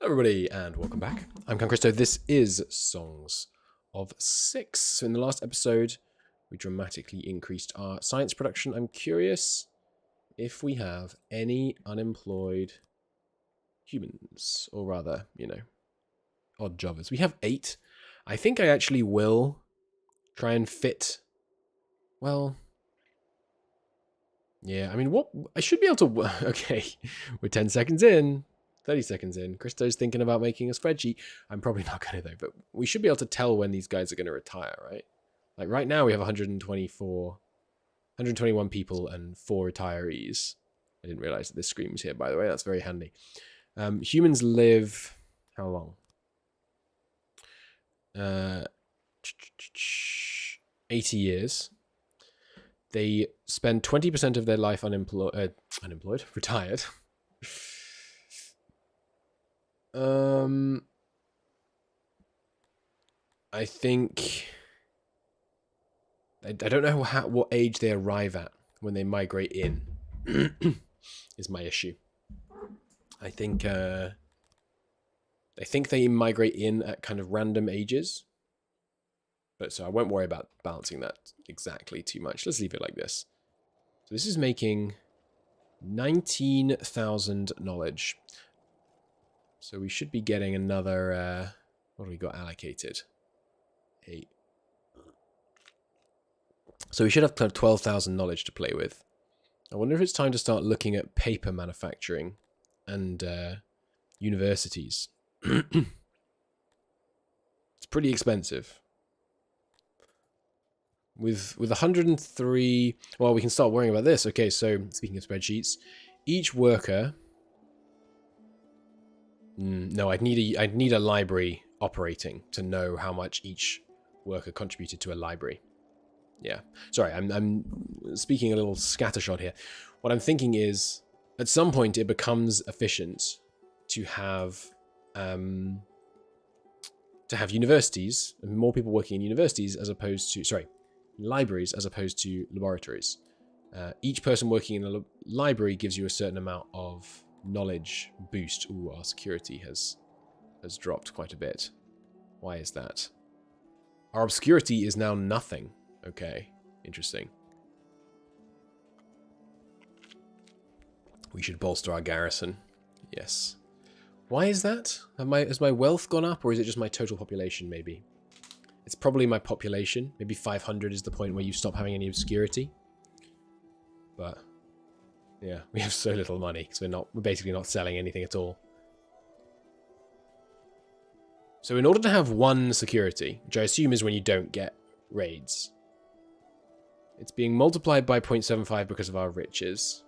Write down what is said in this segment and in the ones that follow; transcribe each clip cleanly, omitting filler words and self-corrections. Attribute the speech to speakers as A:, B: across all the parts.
A: Hello everybody, and welcome back. I'm Christo. This is Songs of Six. So in the last episode, we dramatically increased our science production. I'm curious if we have any unemployed humans, or rather, odd jobbers. We have 8. I think I actually will try and fit, well, yeah, I mean, what, I should be able to, okay, we're 10 seconds in. 30 seconds in, Christo's thinking about making a spreadsheet. I'm probably not going to though, but we should be able to tell when these guys are going to retire, right? Like right now we have 121 people and 4 retirees. I didn't realize that this screen was here, by the way. That's very handy. Humans live, how long? 80 years. They spend 20% of their life unemployed, retired. I think I don't know what age they arrive at when they migrate in is my issue. I think they migrate in at kind of random ages, but so I won't worry about balancing that exactly too much. Let's leave it like this. So this is making 19,000 knowledge. So we should be getting another, what do we got allocated? 8. So we should have 12,000 knowledge to play with. I wonder if it's time to start looking at paper manufacturing and universities. It's pretty expensive. With 103, well, we can start worrying about this. Okay, so speaking of spreadsheets, each worker... No, I'd need a library operating to know how much each worker contributed to a library. Yeah, sorry, I'm speaking a little scattershot here. What I'm thinking is, at some point, it becomes efficient to have universities and more people working in universities as opposed to libraries as opposed to laboratories. Each person working in a library gives you a certain amount of knowledge boost. Ooh, our security has dropped quite a bit. Why is that? Our obscurity is now nothing. Okay, interesting. We should bolster our garrison. Yes. Why is that? Has my wealth gone up, or is it just my total population, maybe? It's probably my population. Maybe 500 is the point where you stop having any obscurity. But... yeah, we have so little money because we're basically not selling anything at all. So in order to have 1 security, which I assume is when you don't get raids, it's being multiplied by 0.75 because of our riches.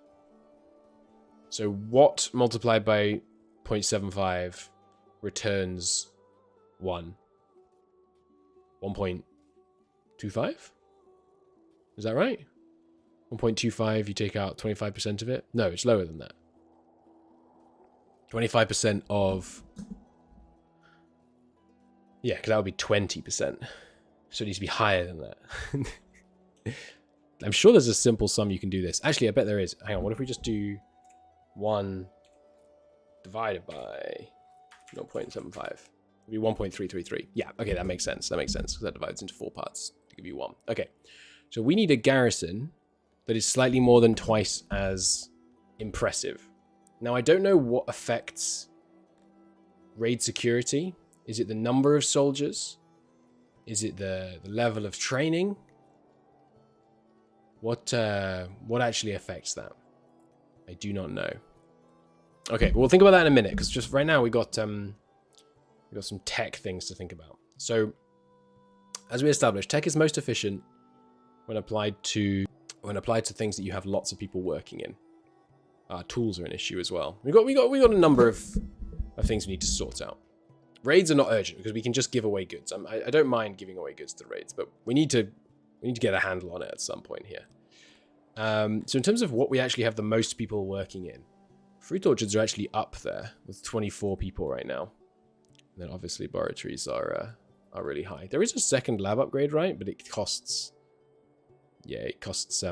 A: So what multiplied by 0.75 returns 1? 1.25? Is that right? 1.25, you take out 25% of it? No, it's lower than that. 25% of... yeah, because that would be 20%. So it needs to be higher than that. I'm sure there's a simple sum you can do this. Actually, I bet there is. Hang on, what if we just do 1 divided by 0.75? It'd be 1.333. Yeah, okay, that makes sense. That makes sense, because that divides into 4 parts to give you 1. Okay, so we need a garrison that is slightly more than twice as impressive. Now, I don't know what affects raid security. Is it the number of soldiers? Is it the level of training? What actually affects that? I do not know. Okay, we'll think about that in a minute, because just right now we got some tech things to think about. So, as we established, tech is most efficient when applied to things that you have lots of people working in. Tools are an issue as well. We got a number of things we need to sort out. Raids are not urgent because we can just give away goods. I don't mind giving away goods to raids, but we need to get a handle on it at some point here. So in terms of what we actually have the most people working in, fruit orchards are actually up there with 24 people right now. And then obviously laboratories are really high. There is a second lab upgrade, right? But it costs... yeah, it costs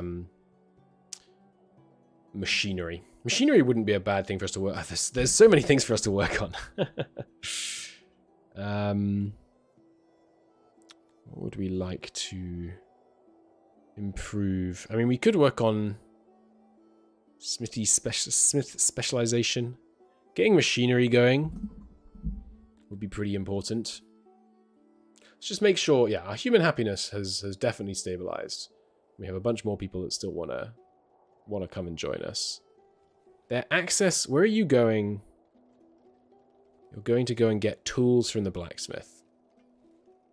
A: machinery. Machinery wouldn't be a bad thing for us to work. There's so many things for us to work on. What would we like to improve? I mean, we could work on smith specialization. Getting machinery going would be pretty important. Let's just make sure, yeah, our human happiness has definitely stabilized. We have a bunch more people that still want to come and join us. Their access, where are you going? You're going to go and get tools from the blacksmith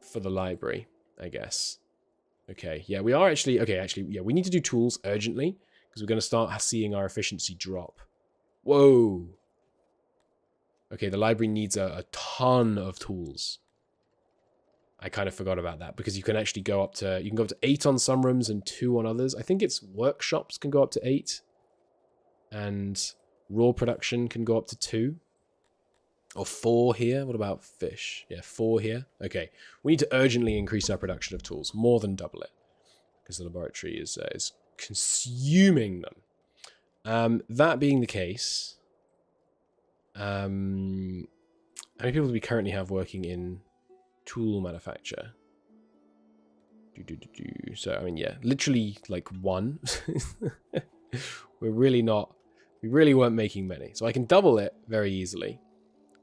A: for the library, I guess. Okay, yeah, we are actually, yeah, we need to do tools urgently because we're going to start seeing our efficiency drop. Whoa. Okay, the library needs a ton of tools. I kind of forgot about that because you can actually go up to, 8 on some rooms and 2 on others. I think it's workshops can go up to 8 and raw production can go up to 2 or 4 here. What about fish? Yeah, 4 here. Okay, we need to urgently increase our production of tools, more than double it because the laboratory is consuming them. That being the case, how many people do we currently have working in tool manufacture? So, I mean, yeah, literally like 1. We really weren't making many. So I can double it very easily.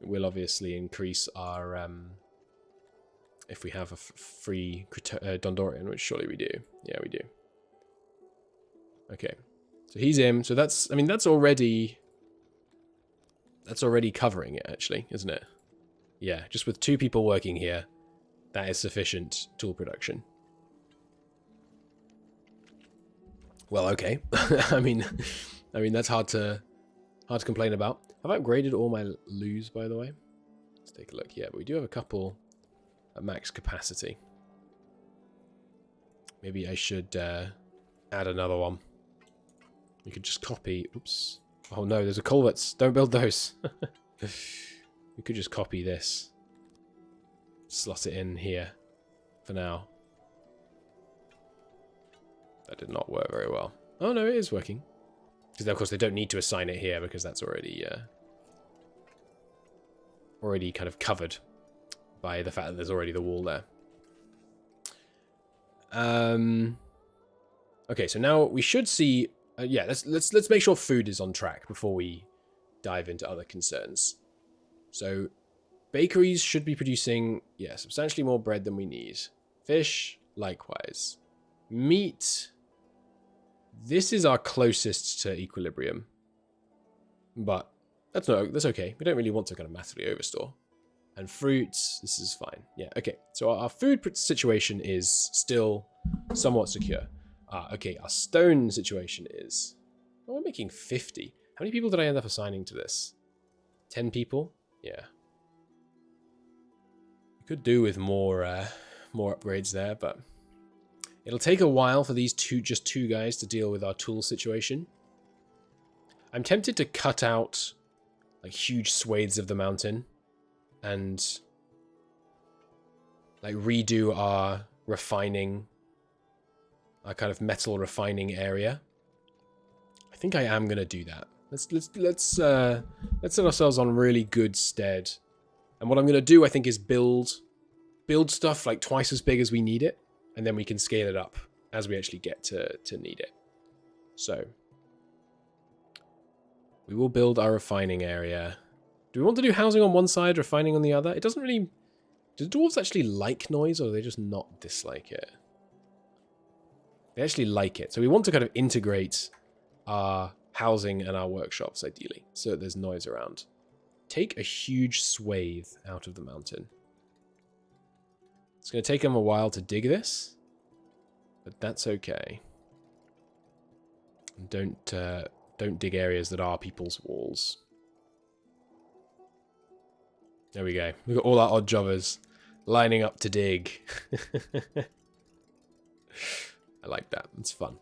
A: We'll obviously increase our, if we have a free Dundorian, which surely we do. Yeah, we do. Okay. So he's in. So that's, I mean, that's already covering it, actually, isn't it? Yeah, just with 2 people working here, that is sufficient tool production. Well, okay. I mean that's hard to complain about. I've upgraded all my loos, by the way. Let's take a look. Yeah, but we do have a couple at max capacity. Maybe I should add another one. We could just copy. Oops. Oh no, there's a culverts. Don't build those. We could just copy this. Slot it in here for now. That did not work very well. Oh no, it is working. Because of course they don't need to assign it here because that's already kind of covered by the fact that there's already the wall there. Okay, so now we should see. Yeah, let's make sure food is on track before we dive into other concerns. So, bakeries should be producing, yeah, substantially more bread than we need. Fish, likewise. Meat, this is our closest to equilibrium. But that's okay. We don't really want to kind of massively overstore. And fruits, this is fine. Yeah, okay. So our food situation is still somewhat secure. Okay, our stone situation is... Oh, we're making 50. How many people did I end up assigning to this? 10 people? Yeah. We could do with more upgrades there, but... It'll take a while for these just two guys to deal with our tool situation. I'm tempted to cut out like huge swathes of the mountain and like redo our refining, our kind of metal refining area. I think I am gonna do that. Let's set ourselves on really good stead. And what I'm gonna do, I think, is build stuff like twice as big as we need it, and then we can scale it up as we actually get to need it. So we will build our refining area. Do we want to do housing on one side, refining on the other? It doesn't really... Do the dwarves actually like noise, or do they just not dislike it? They actually like it. So we want to kind of integrate our housing and our workshops, ideally, so that there's noise around. Take a huge swathe out of the mountain. It's going to take them a while to dig this, but that's okay. And don't dig areas that are people's walls. There we go. We've got all our odd jobbers lining up to dig. I like that. It's fun.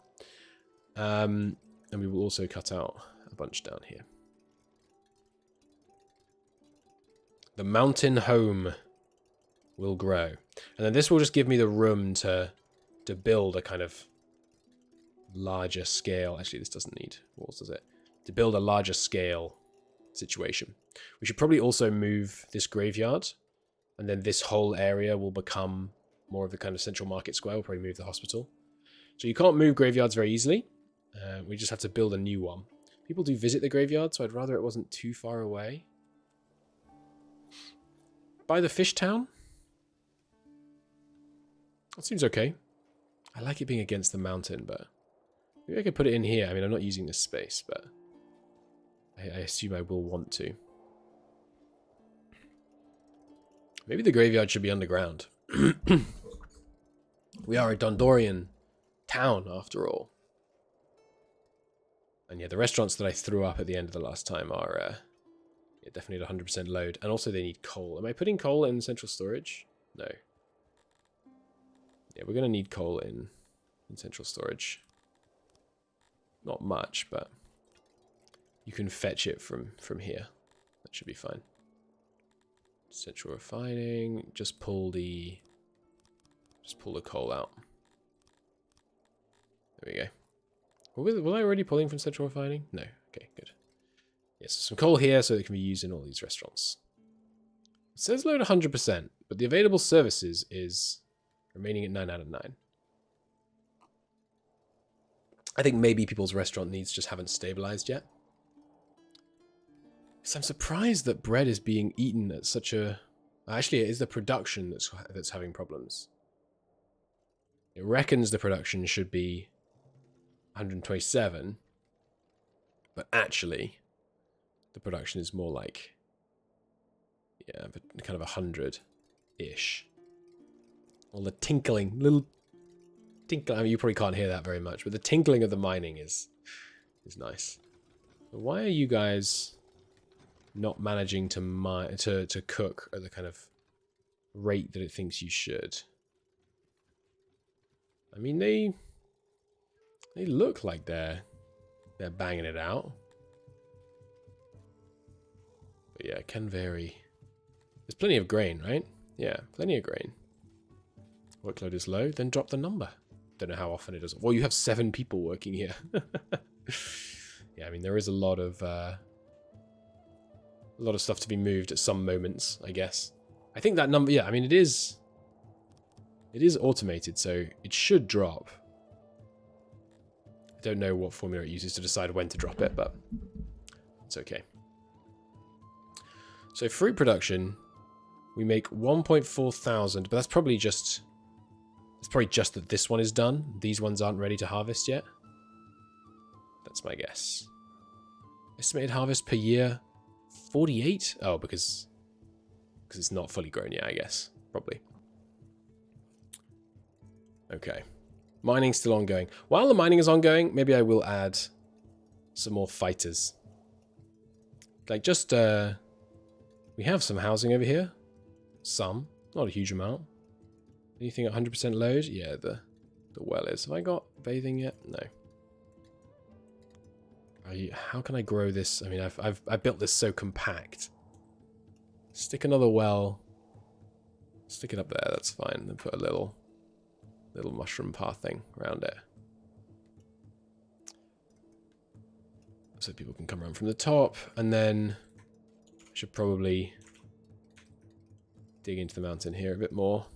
A: And we will also cut out a bunch down here. The mountain home will grow. And then this will just give me the room to build a kind of larger scale. Actually, this doesn't need walls, does it? To build a larger scale situation. We should probably also move this graveyard, and then this whole area will become more of the kind of central market square. We'll probably move the hospital. So you can't move graveyards very easily. We just have to build a new one. People do visit the graveyard, so I'd rather it wasn't too far away. By the fish town? That seems okay. I like it being against the mountain, but maybe I could put it in here. I mean, I'm not using this space, but I assume I will want to. Maybe the graveyard should be underground. We are a Dundorian town, after all. And yeah, the restaurants that I threw up at the end of the last time are definitely at 100% load. And also they need coal. Am I putting coal in central storage? No. Yeah, we're going to need coal in central storage. Not much, but you can fetch it from here. That should be fine. Central refining. Just pull the coal out. There we go. Was I already pulling from central refining? No. Okay, good. Yes, some coal here so it can be used in all these restaurants. It says load 100%, but the available services is remaining at 9 out of 9. I think maybe people's restaurant needs just haven't stabilized yet. So I'm surprised that bread is being eaten at such a... Actually, it is the production that's having problems. It reckons the production should be 127, but actually the production is more like, yeah, but kind of 100-ish. All the tinkling, little tinkling. I mean, you probably can't hear that very much, but the tinkling of the mining is nice. But why are you guys not managing to cook at the kind of rate that it thinks you should? I mean, they look like they're banging it out. But yeah, it can vary. There's plenty of grain, right? Yeah, plenty of grain. Workload is low, then drop the number. Don't know how often it does. Well, you have 7 people working here. Yeah, I mean, there is a lot of stuff to be moved at some moments, I guess. I think that number, yeah, I mean, it is automated, so it should drop. I don't know what formula it uses to decide when to drop it, but it's okay. So fruit production, we make 1.4 thousand, but that's probably just that this one is done. These ones aren't ready to harvest yet. That's my guess. Estimated harvest per year, 48? Oh, because it's not fully grown yet, I guess. Probably. Okay. Mining's still ongoing. While the mining is ongoing, maybe I will add some more fighters. Like, just, we have some housing over here. Some. Not a huge amount. Anything at 100% load? Yeah, the well is. Have I got bathing yet? No. How can I grow this? I mean, I've built this so compact. Stick another well. Stick it up there, that's fine. Then put a little mushroom path thing around it. So people can come around from the top, and then I should probably dig into the mountain here a bit more.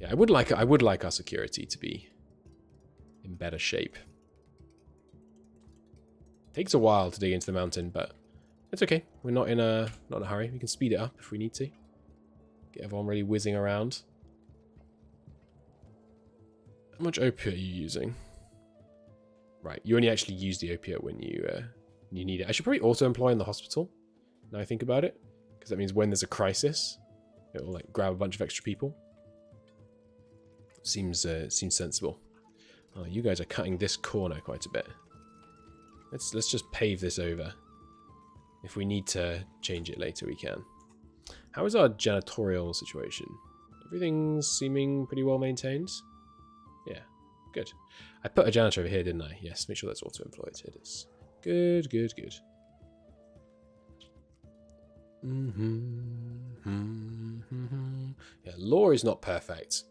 A: Yeah, I would like our security to be in better shape. Takes a while to dig into the mountain, but it's okay. We're not in a hurry. We can speed it up if we need to. Get everyone really whizzing around. How much opiate are you using? Right, you only actually use the opiate when you need it. I should probably auto-employ in the hospital, now I think about it. Because that means when there's a crisis, it will like grab a bunch of extra people. Seems sensible. Oh, you guys are cutting this corner quite a bit. Let's just pave this over. If we need to change it later, we can. How is our janitorial situation? Everything's seeming pretty well maintained. Yeah, good. I put a janitor over here, didn't I? Yes, make sure that's auto-employed. It is. Good, good, good. Yeah, law is not perfect.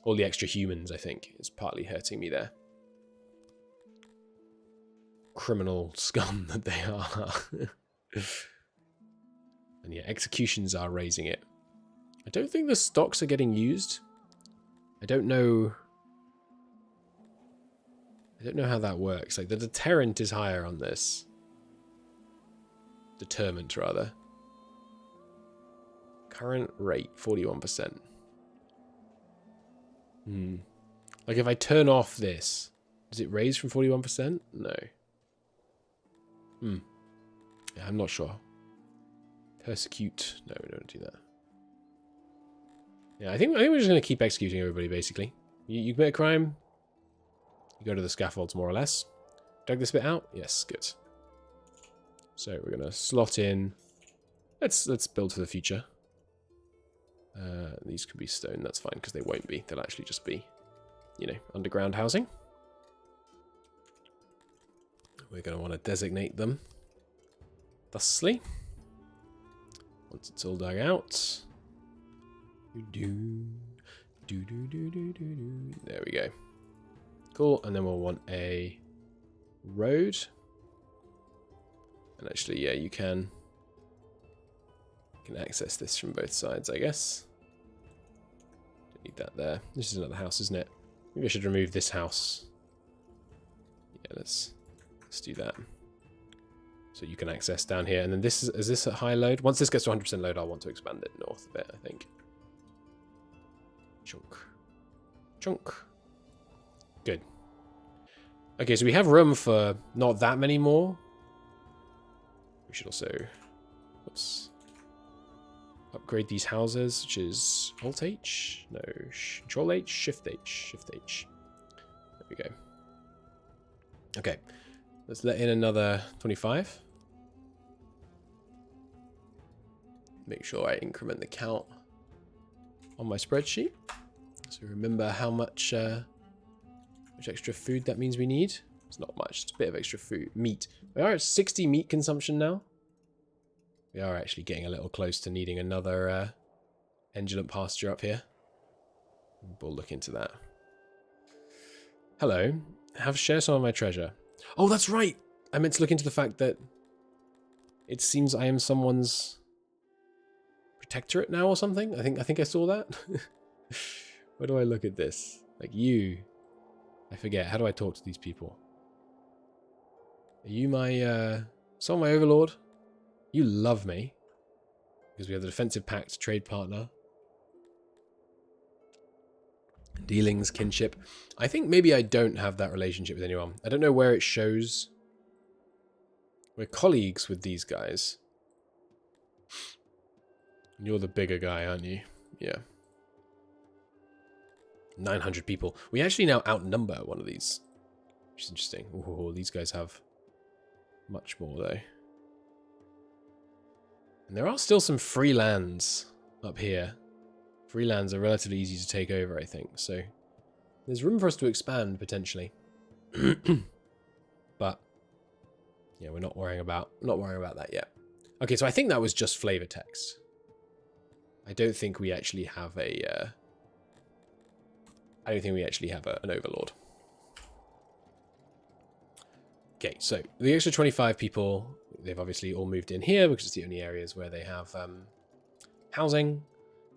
A: All the extra humans, I think, is partly hurting me there. Criminal scum that they are. And yeah, executions are raising it. I don't think the stocks are getting used. I don't know how that works. Like, the deterrent is higher on this. Determent, rather. Current rate, 41%. Like, if I turn off this, does it raise from 41%? No. Yeah, I'm not sure. Persecute. No, we don't do that. Yeah, I think we're just going to keep executing everybody, basically. You commit a crime, you go to the scaffolds, more or less. Dug this bit out? Yes, good. So we're going to slot in. Let's build for the future. These could be stone, that's fine, because they won't be. They'll actually just be, you know, underground housing. We're going to want to designate them thusly. Once it's all dug out. There we go. Cool, and then we'll want a road. And actually, yeah, you can access this from both sides, I guess. Don't need that there. This is another house, isn't it? Maybe I should remove this house. Yeah, let's do that. So you can access down here. And then this is this at high load? Once this gets to 100% load, I'll want to expand it north a bit, I think. Chunk. Chunk. Good. Okay, so we have room for not that many more. We should also, whoops, upgrade these houses, which is Alt H? No, Control H, Shift H, Shift H. There we go. Okay, let's let in another 25. Make sure I increment the count on my spreadsheet. So remember how much extra food that means we need. It's not much, it's a bit of extra food. Meat. We are at 60 meat consumption now. We are actually getting a little close to needing another endulant pasture up here. We'll look into that. Hello. Have share some of my treasure. Oh, that's right. I meant to look into the fact that it seems I am someone's protectorate now or something. I think I saw that. Where do I look at this? Like you. I forget. How do I talk to these people? Are you my someone my overlord? You love me. Because we have the defensive pact, trade partner. Dealings, kinship. I think maybe I don't have that relationship with anyone. I don't know where it shows. We're colleagues with these guys. You're the bigger guy, aren't you? Yeah. 900 people. We actually now outnumber one of these. Which is interesting. Ooh, these guys have much more, though. And there are still some free lands up here. Free lands are relatively easy to take over, I think. So there's room for us to expand, potentially. But yeah, we're not worrying about that yet. Okay, so I think that was just flavor text. I don't think we actually have a... an overlord. Okay, so the extra 25 people, they've obviously all moved in here because it's the only areas where they have housing.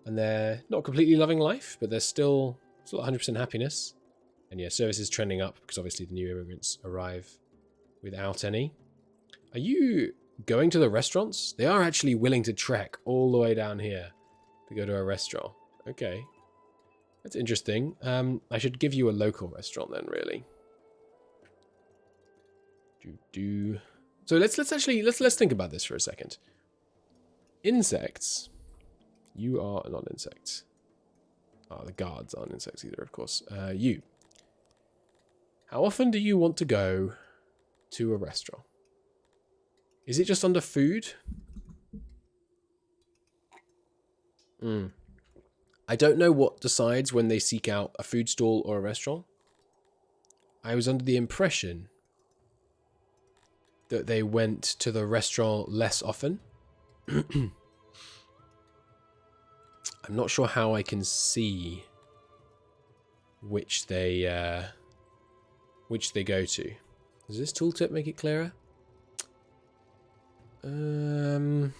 A: And they're not completely loving life, but they're still 100% happiness. And yeah, service is trending up because obviously the new immigrants arrive without any. Are you going to the restaurants? They are actually willing to trek all the way down here to go to a restaurant. Okay. That's interesting. I should give you a local restaurant then, really. So let's think about this for a second. Insects. You are not insects. Oh, the guards aren't insects either, of course. You. How often do you want to go to a restaurant? Is it just under food? I don't know what decides when they seek out a food stall or a restaurant. I was under the impression that they went to the restaurant less often. I'm not sure how I can see which they go to. Does this tooltip make it clearer? I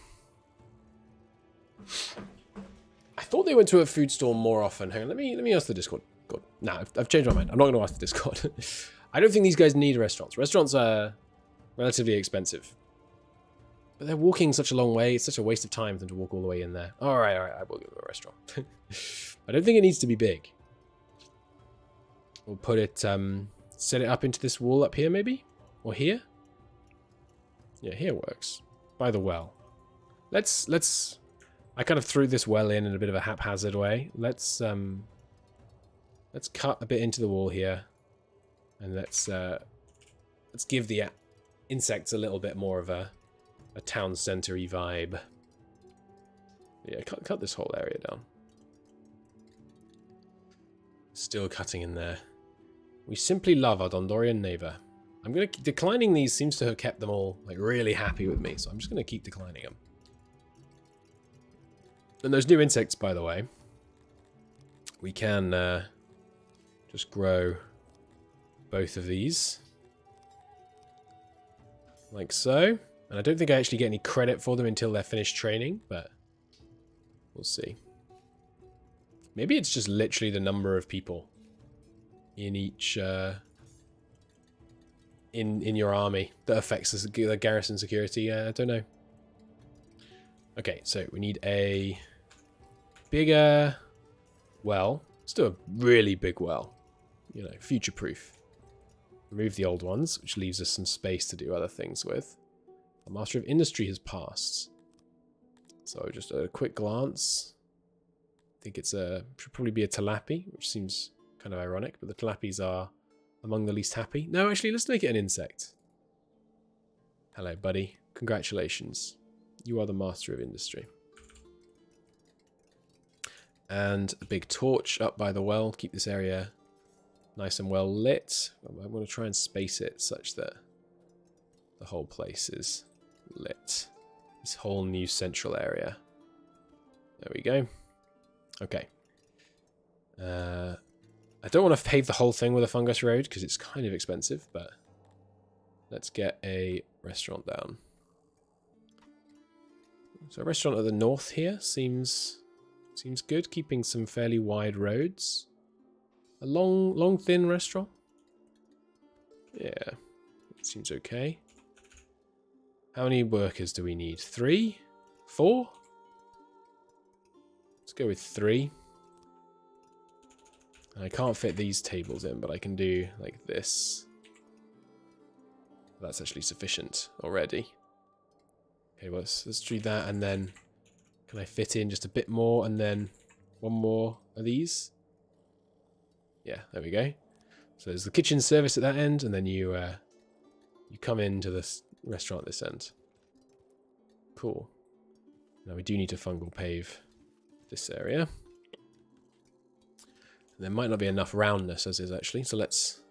A: thought they went to a food store more often. Hang on, let me ask the Discord. God, nah, I've changed my mind. I'm not going to ask the Discord. I don't think these guys need restaurants. Restaurants are relatively expensive. But they're walking such a long way. It's such a waste of time for them to walk all the way in there. All right, I will give them a restaurant. I don't think it needs to be big. We'll put it, set it up into this wall up here, maybe? Or here? Yeah, here works. By the well. Let's... I kind of threw this well in a bit of a haphazard way. Let's cut a bit into the wall here. And let's give the insects a little bit more of a town center-y vibe. Yeah, cut this whole area down. Still cutting in there. We simply love our Dundorian neighbor. I'm gonna declining these seems to have kept them all like really happy with me, so I'm just gonna keep declining them. And those new insects, by the way, we can just grow both of these like so. And I don't think I actually get any credit for them until they're finished training, but we'll see. Maybe it's just literally the number of people in each in your army that affects the garrison security. I don't know. Okay, so we need a bigger well. Let's do a really big well. You know, future-proof. Remove the old ones, which leaves us some space to do other things with. The Master of Industry has passed. So just a quick glance. I think it's should probably be a Talapi, which seems kind of ironic, but the Talapis are among the least happy. No, actually, let's make it an insect. Hello, buddy. Congratulations. You are the Master of Industry. And a big torch up by the well. Keep this area nice and well lit. I'm going to try and space it such that the whole place is lit. This whole new central area. There we go. Okay. I don't want to pave the whole thing with a fungus road because it's kind of expensive, but let's get a restaurant down. So a restaurant at the north here seems good, keeping some fairly wide roads. A long, thin restaurant. Yeah, it seems okay. How many workers do we need? 3? 4? Let's go with 3. And I can't fit these tables in, but I can do like this. That's actually sufficient already. Okay, well, let's do that, and then can I fit in just a bit more, and then one more of these? Yeah, there we go. So there's the kitchen service at that end, and then you come into this restaurant at this end. Cool. Now we do need to fungal pave this area. There might not be enough roundness as is actually, so let's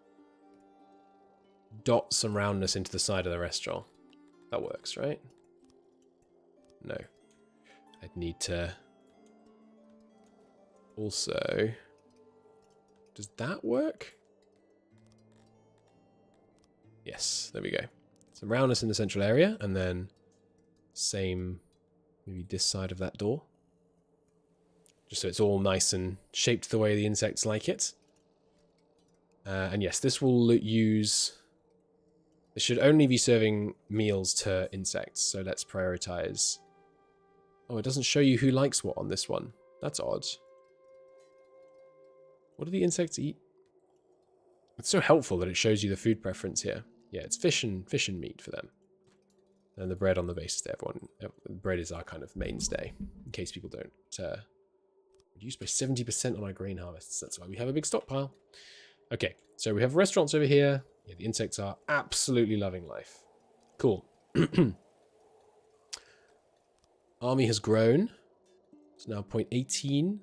A: dot some roundness into the side of the restaurant. That works, right? No. I'd need to also... Does that work? Yes, there we go. Some roundness in the central area, and then same, maybe this side of that door. Just so it's all nice and shaped the way the insects like it. And yes, this will use... This should only be serving meals to insects, so let's prioritize. Oh, it doesn't show you who likes what on this one. That's odd. What do the insects eat? It's so helpful that it shows you the food preference here. Yeah, it's fish and meat for them. And the bread on the basis there, everyone. Bread is our kind of mainstay, in case people don't... reduced by 70% on our grain harvests. That's why we have a big stockpile. Okay, so we have restaurants over here. Yeah, the insects are absolutely loving life. Cool. Army has grown. It's now 0.18.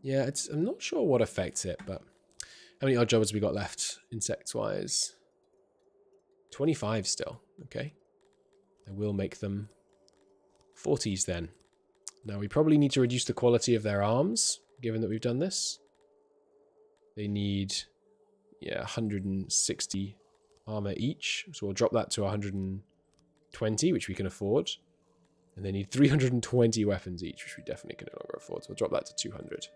A: Yeah, I'm not sure what affects it, but how many odd jobs have we got left, insects-wise? 25 still. Okay. I will make them 40s then. Now, we probably need to reduce the quality of their arms, given that we've done this. They need, yeah, 160 armor each. So we'll drop that to 120, which we can afford. And they need 320 weapons each, which we definitely can no longer afford. So we'll drop that to 200.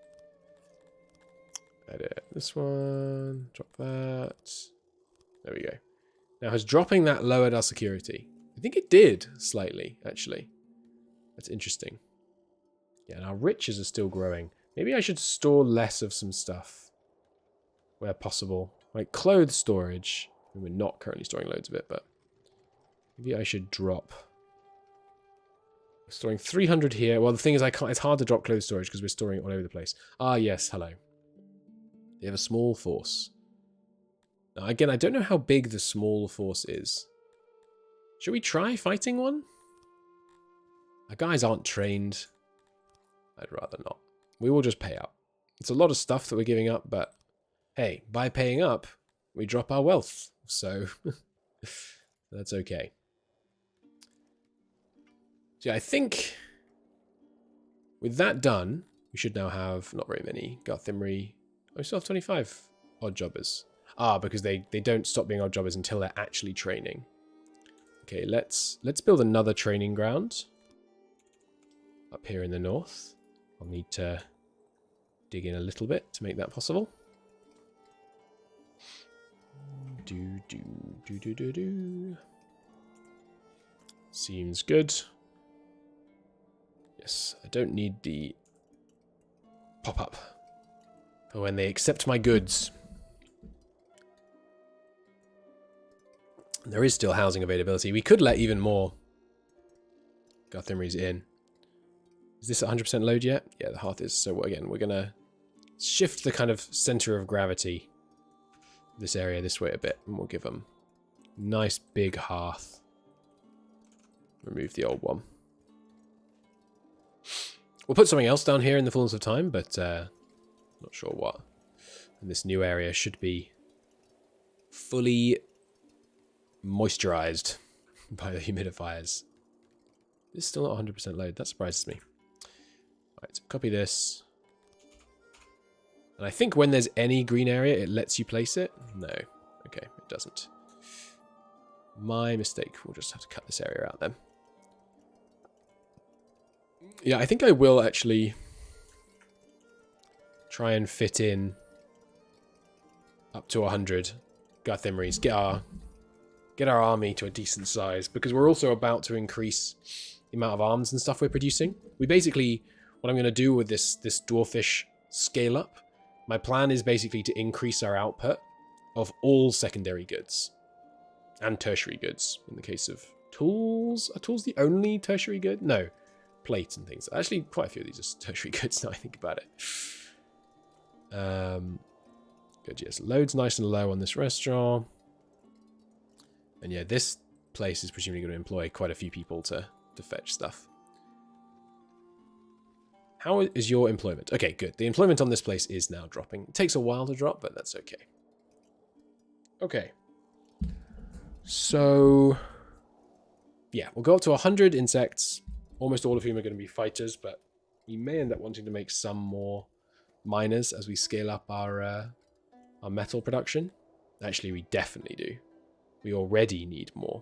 A: Edit this one. Drop that. There we go. Now, has dropping that lowered our security? I think it did, slightly, actually. That's interesting. Yeah, and our riches are still growing. Maybe I should store less of some stuff where possible. Like clothes storage. I mean, we're not currently storing loads of it, but maybe I should drop. We're storing 300 here. Well, the thing is, I can't. It's hard to drop clothes storage because we're storing it all over the place. Ah, yes, hello. They have a small force. Now, again, I don't know how big the small force is. Should we try fighting one? Our guys aren't trained. I'd rather not. We will just pay up. It's a lot of stuff that we're giving up, but hey, by paying up, we drop our wealth. So that's okay. So yeah, I think with that done, we should now have not very many Garthimri. Oh, we still have 25 odd jobbers. Ah, because they don't stop being odd jobbers until they're actually training. Okay, let's build another training ground up here in the north. I'll need to dig in a little bit to make that possible. Do. Seems good. Yes, I don't need the pop-up for when they accept my goods. There is still housing availability. We could let even more Garthimris in. Is this 100% load yet? Yeah, the hearth is. So again, we're going to shift the kind of center of gravity of this area this way a bit. And we'll give them a nice big hearth. Remove the old one. We'll put something else down here in the fullness of time, but not sure what. And this new area should be fully moisturized by the humidifiers. This is still not 100% load. That surprises me. Alright, so copy this. And I think when there's any green area, it lets you place it. No. Okay, it doesn't. My mistake. We'll just have to cut this area out then. Yeah, I think I will actually try and fit in up to 100 Garthimris. Get our army to a decent size, because we're also about to increase the amount of arms and stuff we're producing. We basically, what I'm going to do with this dwarfish scale up, my plan is basically to increase our output of all secondary goods and tertiary goods. In the case of tools, are tools the only tertiary good? No, plate and things. Actually, quite a few of these are tertiary goods now I think about it. Good, yes, loads nice and low on this restaurant. And yeah, this place is presumably going to employ quite a few people to fetch stuff. How is your employment? Okay, good. The employment on this place is now dropping. It takes a while to drop, but that's okay. Okay. So, yeah, we'll go up to 100 insects, almost all of whom are going to be fighters, but we may end up wanting to make some more miners as we scale up our metal production. Actually, we definitely do. We already need more.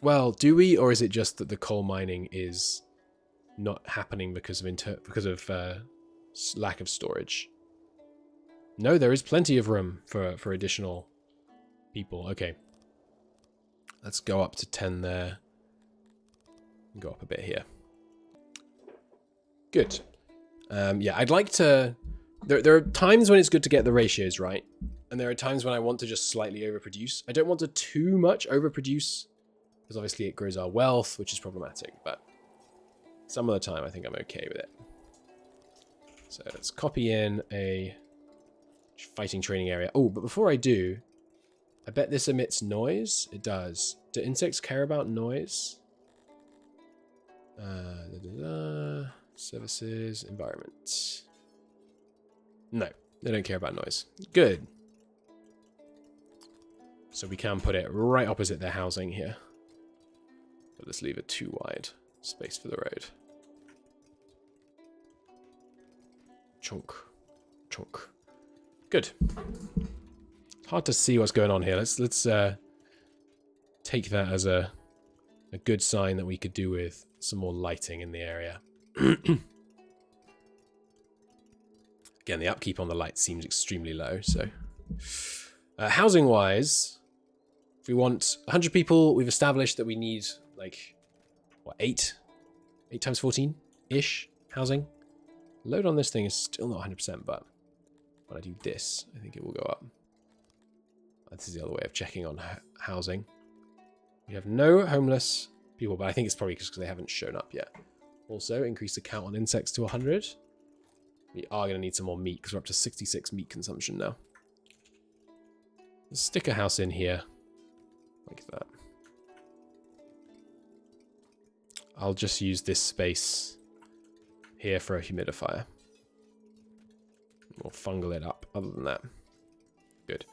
A: Well, do we, or is it just that the coal mining is not happening because of lack of storage? No, there is plenty of room for additional people. Okay, let's go up to 10 there. Go up a bit here. Good. Yeah, I'd like to. There are times when it's good to get the ratios right. And there are times when I want to just slightly overproduce. I don't want to too much overproduce, because obviously it grows our wealth, which is problematic. But some of the time, I think I'm okay with it. So let's copy in a fighting training area. Oh, but before I do, I bet this emits noise. It does. Do insects care about noise? Services, environment. No, they don't care about noise. Good. So we can put it right opposite their housing here. But let's leave it too wide space for the road. Chunk. Chunk. Good. Hard to see what's going on here. Let's take that as a good sign that we could do with some more lighting in the area. Again, the upkeep on the light seems extremely low, so... housing-wise, if we want 100 people, we've established that we need, like, what, 8? 8 times 14-ish housing. Load on this thing is still not 100%, but when I do this, I think it will go up. This is the other way of checking on housing. We have no homeless people, but I think it's probably just because they haven't shown up yet. Also, increase the count on insects to 100. We are going to need some more meat because we're up to 66 meat consumption now. Let's stick a house in here. Like that. I'll just use this space here for a humidifier. We'll fungal it up other than that. Good.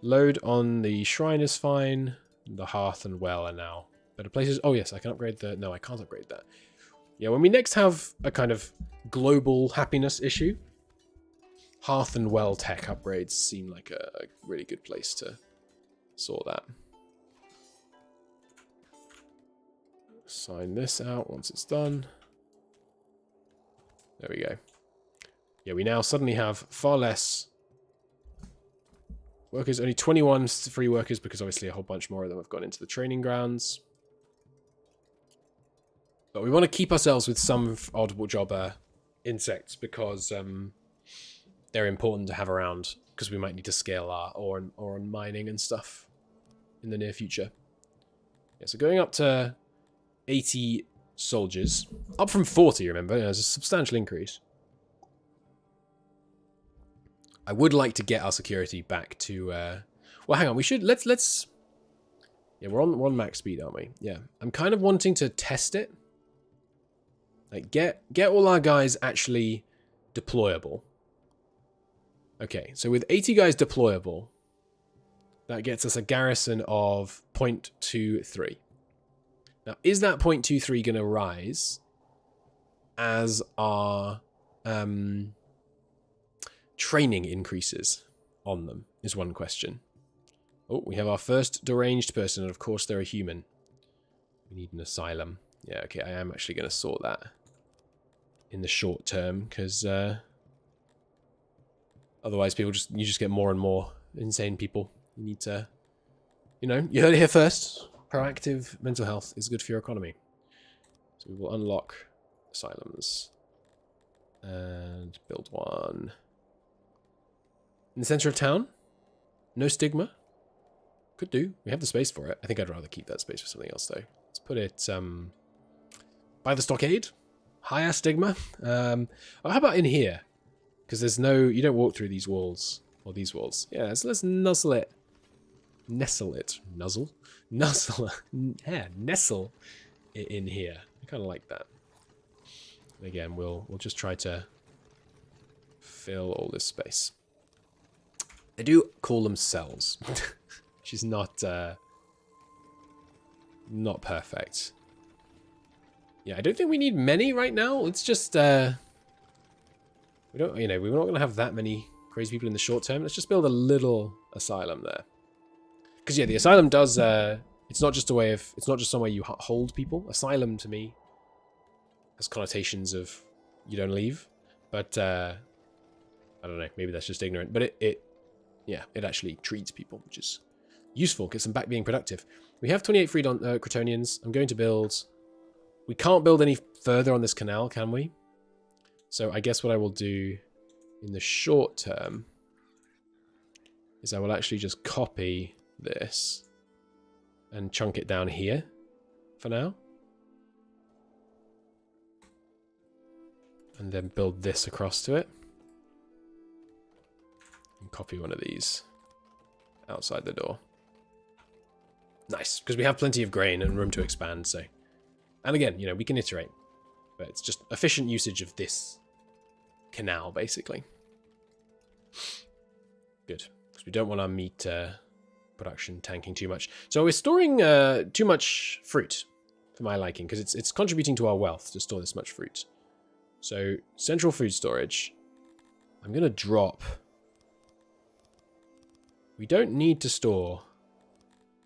A: Load on the shrine is fine. The hearth and well are now better places. Oh yes, I can upgrade the... No, I can't upgrade that. Yeah, when we next have a kind of global happiness issue, hearth and well tech upgrades seem like a really good place to sort that. Sign this out once it's done. There we go. Yeah, we now suddenly have far less workers. Only 21 free workers because obviously a whole bunch more of them have gone into the training grounds. But we want to keep ourselves with some oddball jobber insects because they're important to have around because we might need to scale our or on mining and stuff in the near future. Yeah, so going up to 80 soldiers, up from 40, remember, there's a substantial increase. I would like to get our security back to well, hang on, we should let's yeah, we're on max speed, aren't we? Yeah. I'm kind of wanting to test it. Like get all our guys actually deployable. Okay, so with 80 guys deployable, that gets us a garrison of 0.23. Now, is that 0.23 going to rise as our training increases on them, is one question. Oh, we have our first deranged person, and of course they're a human. We need an asylum. Yeah, okay, I am actually going to sort that in the short term, because otherwise you just get more and more insane people. You need to, you know, you heard it here first. Proactive mental health is good for your economy. So we will unlock asylums and build one in the center of town. No stigma. Could do. We have the space for it. I think I'd rather keep that space for something else though. Let's put it by the stockade. Higher stigma. Oh, how about in here? Because there's no, you don't walk through these walls or these walls. Yeah, so let's nuzzle it. Nestle it. Nuzzle? Nuzzle. Yeah, nestle it in here. I kind of like that. And again, we'll just try to fill all this space. They do call them cells, which is not perfect. Yeah, I don't think we need many right now. Let's just we don't, you know, we're not going to have that many crazy people in the short term. Let's just build a little asylum there. Because yeah, the asylum does. It's not just a way of. It's not just some way you hold people. Asylum to me has connotations of you don't leave. But I don't know. Maybe that's just ignorant. But it actually treats people, which is useful. Gets them back being productive. We have 28 free Cretonians. I'm going to build. We can't build any further on this canal, can we? So I guess what I will do in the short term is I will actually just copy this and chunk it down here for now. And then build this across to it. And copy one of these outside the door. Nice, because we have plenty of grain and room to expand, so. And again, you know, we can iterate. But it's just efficient usage of this canal, basically. Good. Because we don't want our meat production tanking too much. So we're storing too much fruit, for my liking, because it's contributing to our wealth to store this much fruit. So central food storage. I'm going to drop. We don't need to store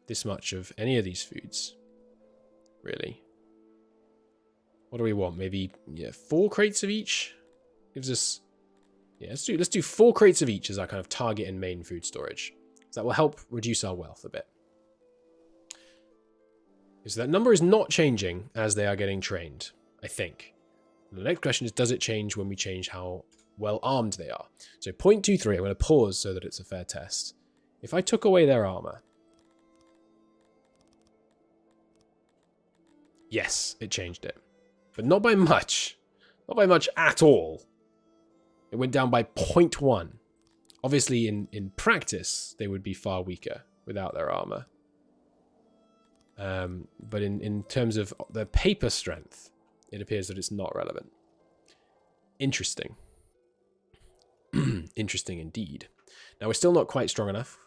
A: this much of any of these foods, really. What do we want? Maybe 4 crates of each gives us. Yeah, let's do 4 crates of each as our kind of target and main food storage. So that will help reduce our wealth a bit. So that number is not changing as they are getting trained, I think. The next question is, does it change when we change how well armed they are? So 0.23, I'm going to pause so that it's a fair test. If I took away their armor. Yes, it changed it. But not by much. Not by much at all. It went down by 0.1. Obviously, in practice, they would be far weaker without their armor. But in terms of their paper strength, it appears that it's not relevant. Interesting. Interesting indeed. Now, we're still not quite strong enough.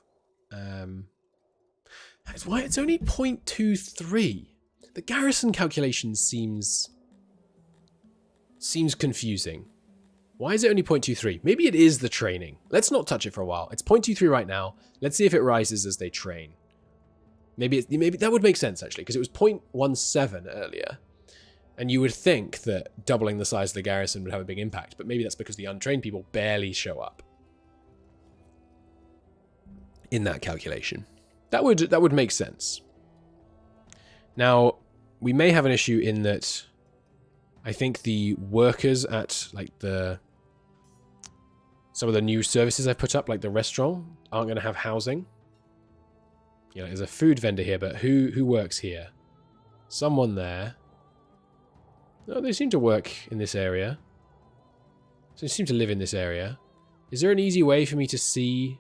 A: That's why it's only 0.23. The garrison calculation seems confusing. Why is it only 0.23? Maybe it is the training. Let's not touch it for a while. It's 0.23 right now. Let's see if it rises as they train. Maybe that would make sense, actually, because it was 0.17 earlier. And you would think that doubling the size of the garrison would have a big impact, but maybe that's because the untrained people barely show up in that calculation. That would make sense. Now, we may have an issue in that I think the workers at like some of the new services I put up, like the restaurant, aren't going to have housing. You know, there's a food vendor here, but who works here? Someone there. No, they seem to work in this area. So they seem to live in this area. Is there an easy way for me to see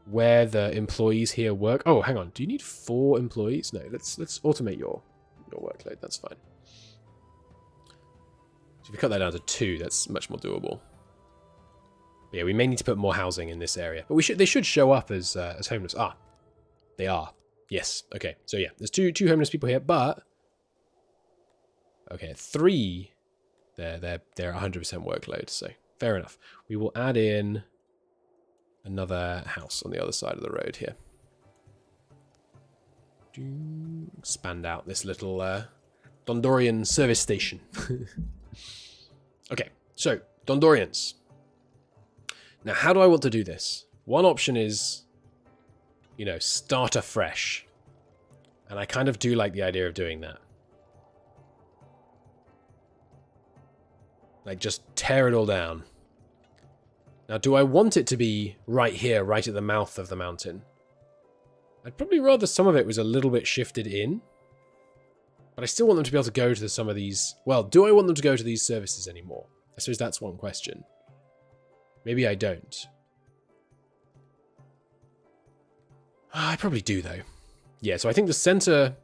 A: where the employees here work? Oh, hang on. Do you need 4 employees? No, let's automate your workload. That's fine. So if you cut that down to 2, that's much more doable. But yeah, we may need to put more housing in this area, but they should show up as homeless. Ah, they are. Yes. Okay. So yeah, there's two homeless people here, but okay, 3. They're 100% workload. So fair enough. We will add in another house on the other side of the road here. Expand out this little Dundorian service station. Okay, so Dundorians. Now, how do I want to do this? One option is, start afresh. And I kind of do like the idea of doing that. Like, just tear it all down. Now, do I want it to be right here, right at the mouth of the mountain? I'd probably rather some of it was a little bit shifted in. But I still want them to be able to go to some of these... Well, do I want them to go to these services anymore? I suppose that's one question. Maybe I don't. I probably do, though. Yeah, so I think the center...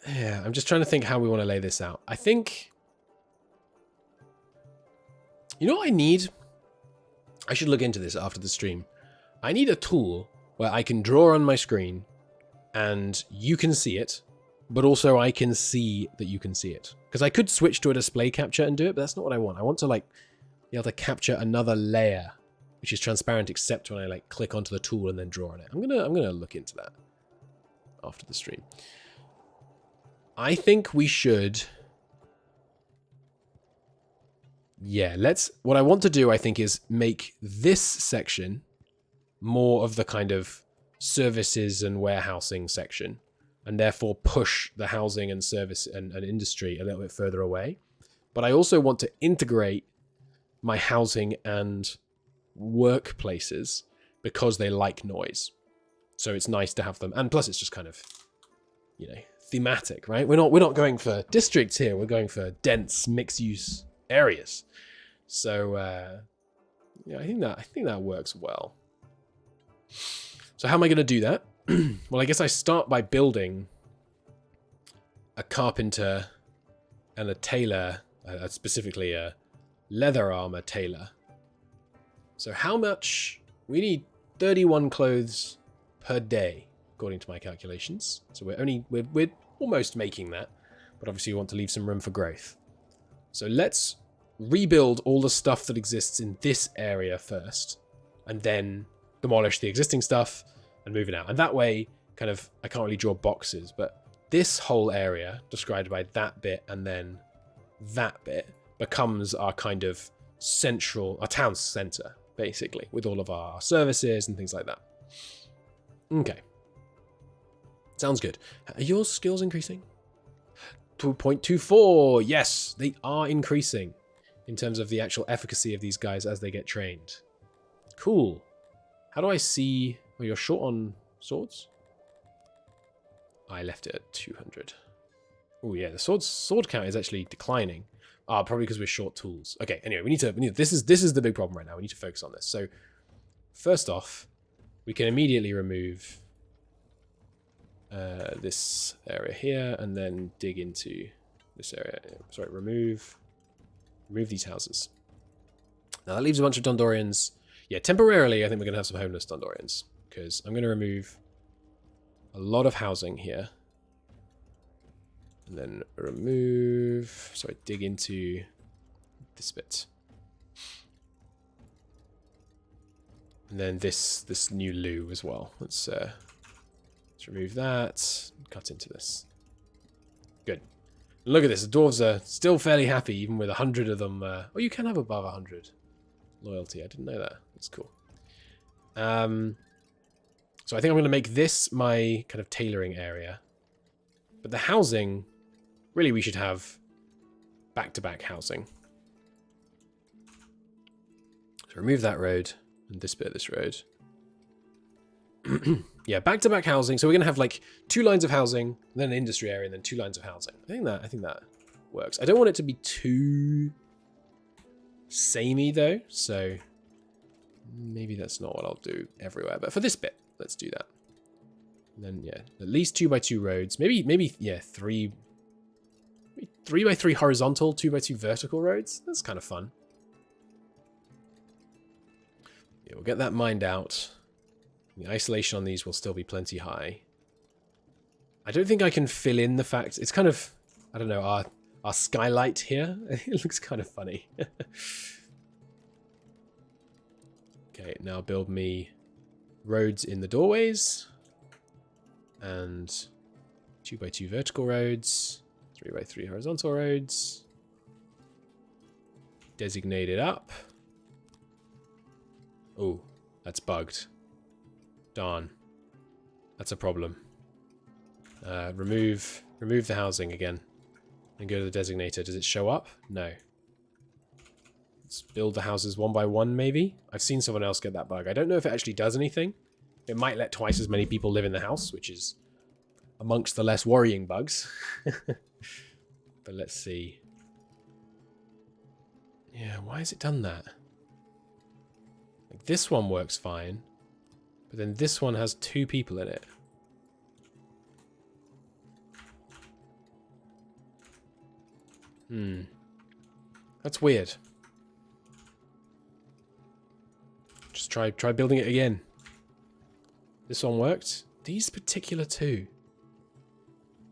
A: Yeah, I'm just trying to think how we want to lay this out. I think... You know what I need? I should look into this after the stream. I need a tool where I can draw on my screen and you can see it, but also I can see that you can see it. Because I could switch to a display capture and do it, but that's not what I want. I want to be able to capture another layer, which is transparent except when I click onto the tool and then draw on it. I'm gonna look into that after the stream. I think we should... Yeah, what I want to do, I think, is make this section more of the kind of services and warehousing section, and therefore push the housing and service and industry a little bit further away. But I also want to integrate my housing and workplaces because they like noise. So it's nice to have them. And plus it's just kind of, thematic, right? We're not going for districts here. We're going for dense mixed-use areas. So yeah, I think that works well. So how am I going to do that? Well, I guess I start by building a carpenter and a tailor, specifically a leather armor tailor. So how much? We need 31 clothes per day, according to my calculations. So we're almost making that, but obviously we want to leave some room for growth. So let's rebuild all the stuff that exists in this area first, and then demolish the existing stuff and move it out. And that way, kind of, I can't really draw boxes, but this whole area, described by that bit and then that bit, becomes our kind of central, our town center, basically, with all of our services and things like that. Okay. Sounds good. Are your skills increasing? 2.24. Yes, they are increasing in terms of the actual efficacy of these guys as they get trained. Cool. How do I see... Oh, you're short on swords? I left it at 200. Oh yeah, the sword count is actually declining. Ah, probably because we're short tools. Okay, anyway, we need to this is the big problem right now. We need to focus on this. So first off, we can immediately remove this area here and then dig into this area. Sorry, remove these houses. Now that leaves a bunch of Dundorians. Yeah, temporarily I think we're going to have some homeless Dundorians because I'm going to remove a lot of housing here. And then remove, sorry, dig into this bit. And then this new loo as well. Let's remove that, cut into this. Good. Look at this, the dwarves are still fairly happy, even with 100 of them. Oh, you can have above 100 loyalty. I didn't know that. That's cool. So I think I'm going to make this my kind of tailoring area. But the housing, really we should have back-to-back housing. So remove that road and this bit of this road. Yeah, back-to-back housing. So we're going to have like 2 lines of housing, then an industry area, and then 2 lines of housing. I think that works. I don't want it to be too samey though, so maybe that's not what I'll do everywhere. But for this bit, let's do that. And then yeah, at least 2x2 roads. Maybe yeah, 3x3 horizontal, 2x2 vertical roads. That's kind of fun. Yeah, we'll get that mined out. The isolation on these will still be plenty high. I don't think I can fill in the fact... It's kind of... I don't know, our skylight here. It looks kind of funny. Okay, now build me roads in the doorways. And 2x2 vertical roads. 3x3 horizontal roads. Designated up. Oh, that's bugged. Darn. That's a problem. Remove the housing again. And go to the designator. Does it show up? No. Let's build the houses one by one, maybe? I've seen someone else get that bug. I don't know if it actually does anything. It might let twice as many people live in the house, which is amongst the less worrying bugs. But let's see. Yeah, why has it done that? Like this one works fine. But then this one has 2 people in it. That's weird. Just try building it again. This one worked. These particular 2.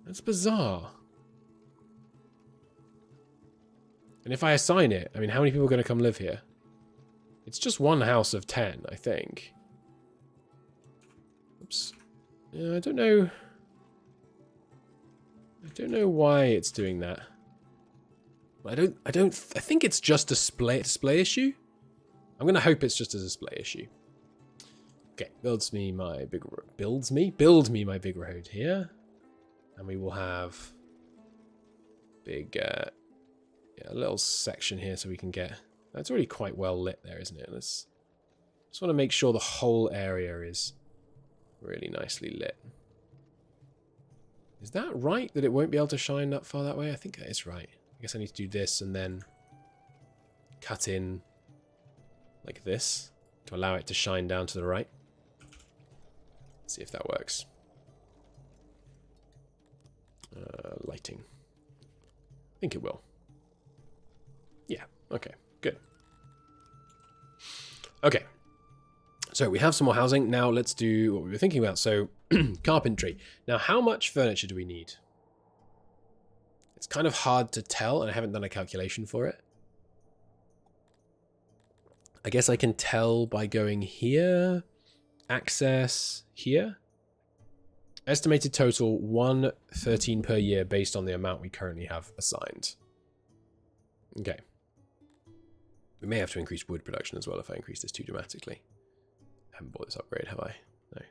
A: That's bizarre. And if I assign it, I mean, how many people are going to come live here? It's just 1 house of 10, I think. Oops. Yeah, I don't know why it's doing that. I think it's just a display issue. I'm going to hope it's just a display issue. Okay, build me my big road here. And we will have big a little section here so we can get... That's already quite well lit there, isn't it? Just want to make sure the whole area is really nicely lit. Is that right, that it won't be able to shine that far that way? I think that is right. I guess I need to do this and then cut in like this to allow it to shine down to the right. Let's see if that works. Lighting. I think it will. Yeah, okay, good. Okay. So we have some more housing. Now let's do what we were thinking about. So carpentry. Now how much furniture do we need? It's kind of hard to tell, and I haven't done a calculation for it. I guess I can tell by going here, access here. Estimated total 113 per year based on the amount we currently have assigned. Okay. We may have to increase wood production as well if I increase this too dramatically. I haven't bought this upgrade, have I? No.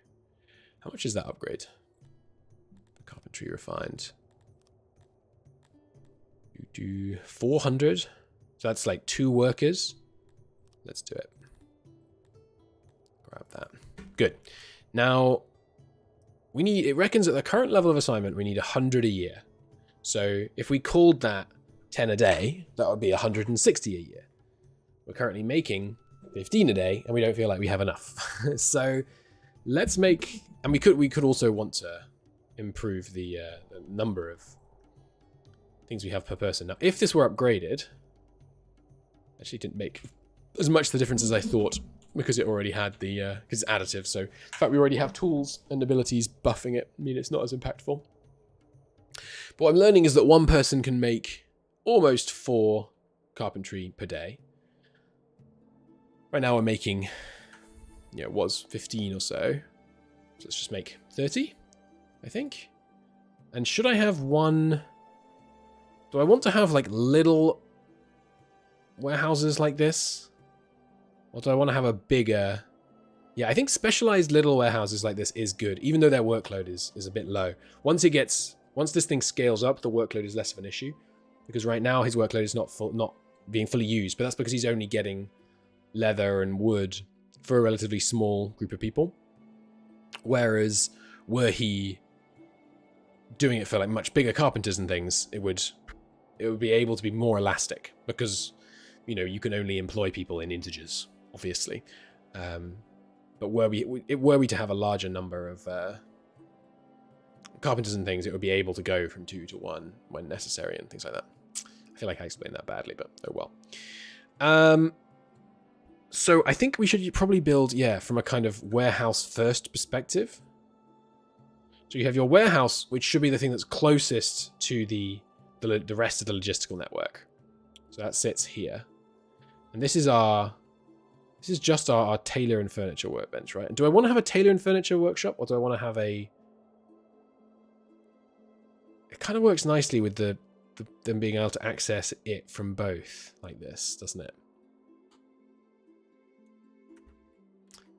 A: How much is that upgrade? Carpentry refined. 400. So that's like 2 workers. Let's do it. Grab that. Good. Now, we need, it reckons at the current level of assignment, we need 100 a year. So if we called that 10 a day, that would be 160 a year. We're currently making 15 a day, and we don't feel like we have enough. So let's make, and we could also want to improve the number of things we have per person. Now, if this were upgraded, actually didn't make as much the difference as I thought, because it already had the, because it's additive. So in fact, we already have tools and abilities buffing it. I mean, it's not as impactful. But what I'm learning is that one person can make almost 4 carpentry per day. Right now we're making, it was 15 or so. So let's just make 30, I think. And should I have one? Do I want to have like little warehouses like this? Or do I want to have a bigger? Yeah, I think specialized little warehouses like this is good, even though their workload is a bit low. Once this thing scales up, the workload is less of an issue. Because right now his workload is not being fully used, but that's because he's only getting leather and wood for a relatively small group of people. Whereas were he doing it for like much bigger carpenters and things, it would be able to be more elastic, because you can only employ people in integers, obviously. But were we to have a larger number of carpenters and things, it would be able to go from 2 to 1 when necessary and things like that. I feel like I explained that badly, but oh well. So I think we should probably build, from a kind of warehouse first perspective. So you have your warehouse, which should be the thing that's closest to the rest of the logistical network. So that sits here. And this is just our tailor and furniture workbench, right? And do I want to have a tailor and furniture workshop, or do I want to have a... It kind of works nicely with them being able to access it from both, like this, doesn't it?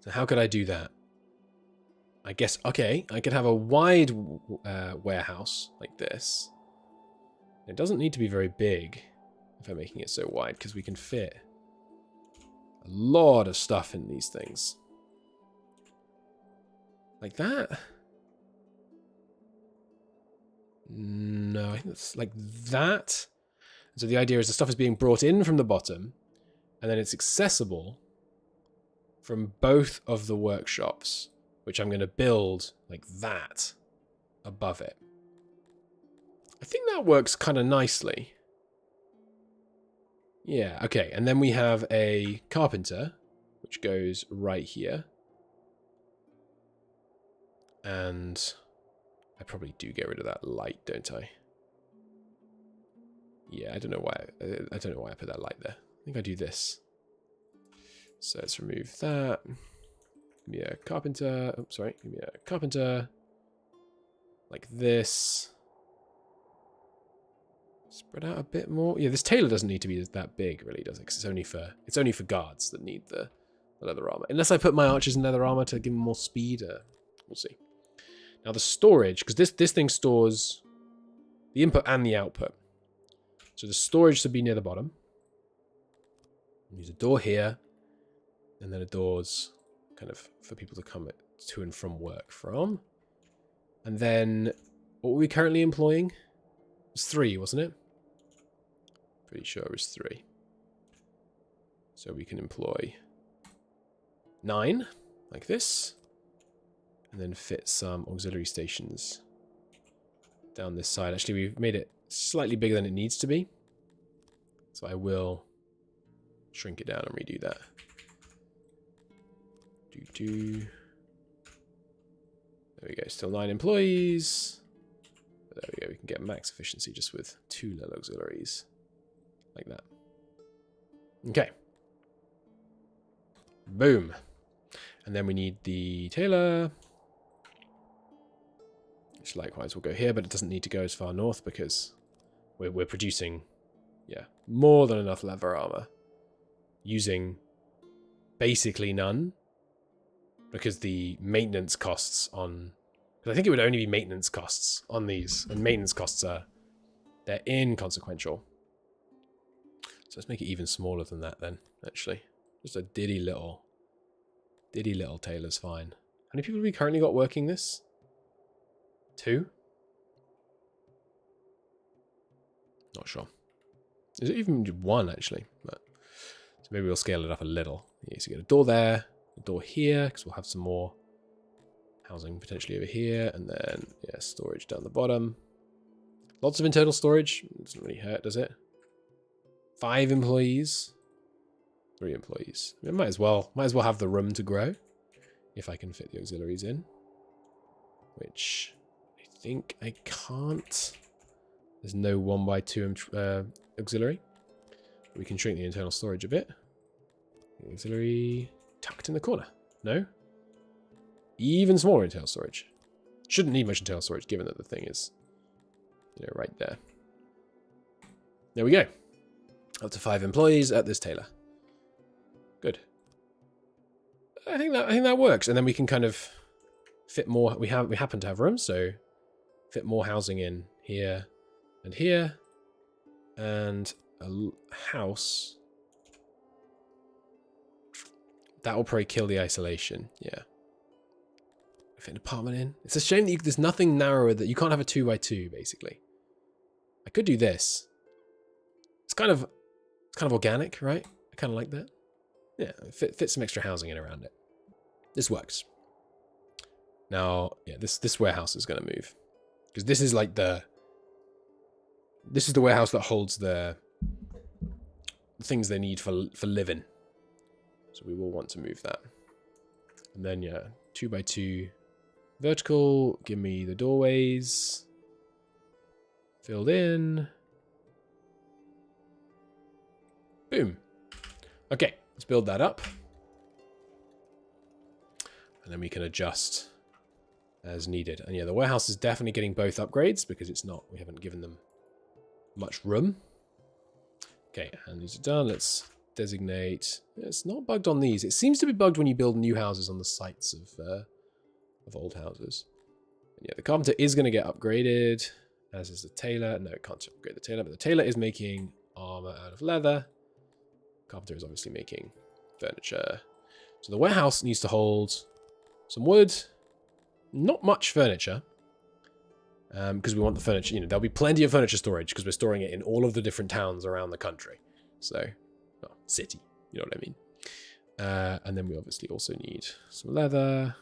A: So how could I do that? I guess, okay, I could have a wide warehouse like this. It doesn't need to be very big if I'm making it so wide, because we can fit a lot of stuff in these things. Like that? No, I think it's like that. So the idea is the stuff is being brought in from the bottom, and then it's accessible from both of the workshops, which I'm going to build like that above it. I think that works kind of nicely. Yeah, okay. And then we have a carpenter, which goes right here. And I probably do get rid of that light, don't I? Yeah, I don't know why I put that light there. I think I do this. So let's remove that. Give me a carpenter. Oh, sorry. Give me a carpenter. Like this. Spread out a bit more. Yeah, this tailor doesn't need to be that big, really, does it? Because it's only for guards that need the leather armor. Unless I put my archers in leather armor to give them more speed. We'll see. Now the storage, because this thing stores the input and the output. So the storage should be near the bottom. Use a door here, and then a doors kind of for people to come to and from work from. And then what were we currently employing? It was 3, wasn't it? Pretty sure it was 3. So we can employ 9, like this. And then fit some auxiliary stations down this side. Actually, we've made it slightly bigger than it needs to be. So I will shrink it down and redo that. There we go. Still 9 employees. But there we go. We can get max efficiency just with 2 little auxiliaries. Like that. Okay. Boom. And then we need the tailor. Which likewise will go here, but it doesn't need to go as far north because we're producing, yeah, more than enough leather armor. Using basically none. Because the maintenance costs on... Because I think it would only be maintenance costs on these. And maintenance costs are... They're inconsequential. So let's make it even smaller than that then, actually. Just a diddy little tailor's fine. How many people have we currently got working this? 2? Not sure. Is it even 1 actually? But, so maybe we'll scale it up a little. Yeah, so you get a door there, a door here, because we'll have some more housing potentially over here, and then yeah, storage down the bottom. Lots of internal storage. It doesn't really hurt, does it? 5 employees. 3 employees. I might as well have the room to grow if I can fit the auxiliaries in. Which I think I can't. There's no 1x2 auxiliary. We can shrink the internal storage a bit. The auxiliary tucked in the corner. No? Even smaller internal storage. Shouldn't need much internal storage given that the thing is, you know, right there. There we go. Up to 5 employees at this tailor. Good. I think that works, and then we can kind of fit more. We happen to have room, so fit more housing in here and here, and a house that will probably kill the isolation. Yeah. Fit an apartment in. It's a shame that there's nothing narrower that you can't have a 2x2 basically. I could do this. It's kind of organic, right? I kind of like that. Yeah, fit some extra housing in around it. This works. Now, yeah, this warehouse is going to move. Because this is like the warehouse that holds the things they need for living. So we will want to move that. And then, yeah, 2x2 vertical. Give me the doorways. Filled in. Boom. Okay, let's build that up. And then we can adjust as needed. And yeah, the warehouse is definitely getting both upgrades because we haven't given them much room. Okay, and these are done. Let's designate. It's not bugged on these. It seems to be bugged when you build new houses on the sites of old houses. And yeah, the carpenter is going to get upgraded, as is the tailor. No, it can't upgrade the tailor, but the tailor is making armor out of leather. Carpenter is obviously making furniture. So the warehouse needs to hold some wood. Not much furniture. Because we want the furniture, you know, there'll be plenty of furniture storage because we're storing it in all of the different towns around the country. So, well, city, you know what I mean. And then we obviously also need some leather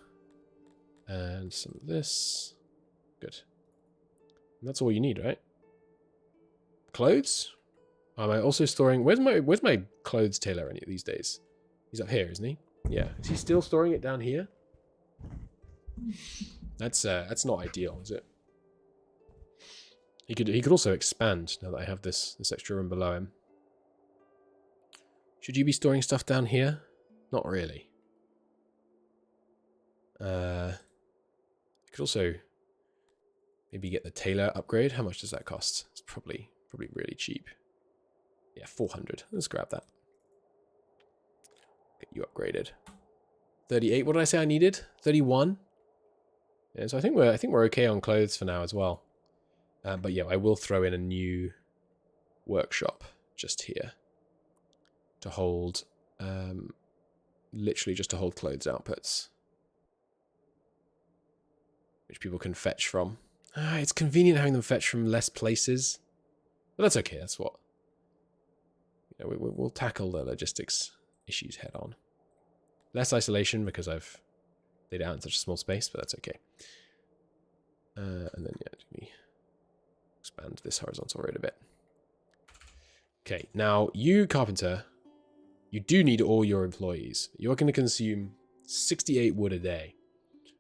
A: and some of this. Good. And that's all you need, right? Clothes? Am I also storing... Where's my clothes tailor these days? He's up here, isn't he? Yeah. Is he still storing it down here? That's not ideal, is it? He could also expand now that I have this extra room below him. Should you be storing stuff down here? Not really. I could also maybe get the tailor upgrade. How much does that cost? It's probably really cheap. Yeah, 400. Let's grab that. Get you upgraded. 38. What did I say I needed? 31. Yeah, so I think we're okay on clothes for now as well. But yeah, I will throw in a new workshop just here to hold, literally just to hold clothes outputs, which people can fetch from. It's convenient having them fetch from less places, but that's okay. That's what, you know, we'll tackle the logistics issues head on. Less isolation because I've laid it out in such a small space, but that's okay. And then yeah, let me expand this horizontal road a bit. Okay, now you, carpenter, you do need all your employees. You're going to consume 68 wood a day,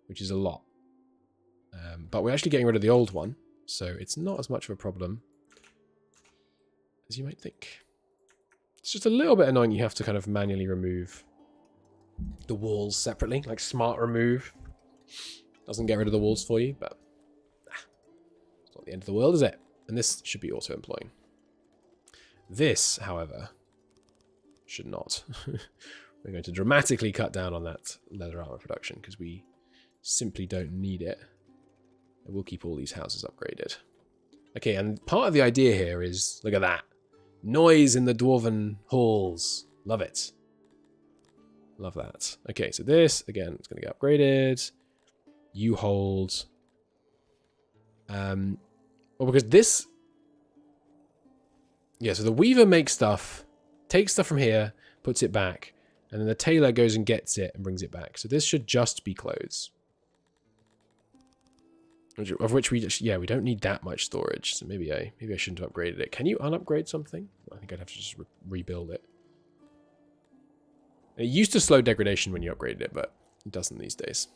A: which is a lot. But we're actually getting rid of the old one, So it's not as much of a problem as you might think. It's just a little bit annoying you have to kind of manually remove the walls separately, like smart remove. Doesn't get rid of the walls for you, but it's not the end of the world, is it? And this should be auto-employing. This, however, should not. We're going to dramatically cut down on that leather armor production because we simply don't need it. And we'll keep all these houses upgraded. Okay, and part of the idea here is, look at that. Noise in the dwarven halls. Love it. Love that. Okay, so this, again, it's going to get upgraded. You hold. Well, because this... Yeah, so the weaver makes stuff, takes stuff from here, puts it back, and then the tailor goes and gets it and brings it back. So this should just be clothes. Of which we just, yeah, we don't need that much storage. So maybe I shouldn't have upgraded it. Can you unupgrade something? I think I'd have to just rebuild it. It used to slow degradation when you upgraded it, but it doesn't these days.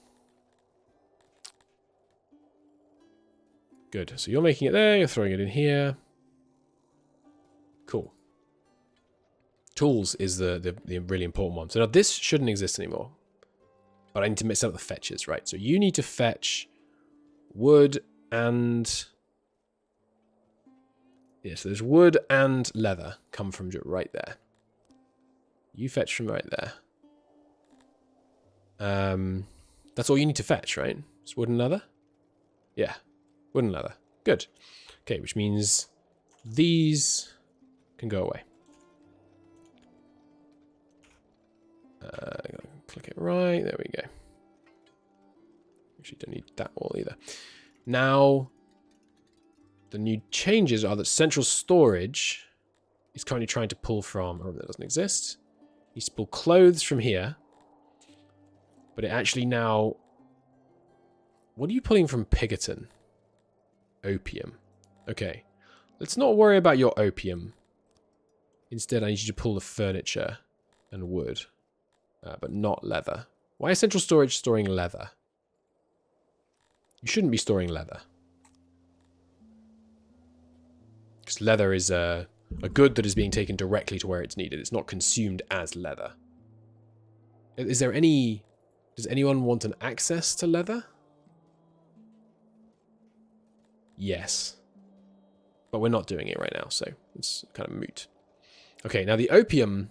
A: Good. So you're making it there, you're throwing it in here. Cool. Tools is the really important one. So now this shouldn't exist anymore. But I need to set up the fetches, right? So you need to fetch wood and... Yeah, so there's wood and leather come from right there. You fetch from right there. That's all you need to fetch, right? It's wood and leather? Yeah, wood and leather. Good. Okay, which means these can go away. Click it right. There we go. Actually, don't need that wall either. Now, the new changes are that central storage is currently trying to pull from a room that doesn't exist. It needs to pull clothes from here. But it actually now... What are you pulling from Pigerton? Opium. Okay. Let's not worry about your opium. Instead, I need you to pull the furniture and wood. But not leather. Why is central storage storing leather? You shouldn't be storing leather. Because leather is a good that is being taken directly to where it's needed. It's not consumed as leather. Is there any... Does anyone want an access to leather? Yes. But we're not doing it right now, so it's kind of moot. Okay, now the opium...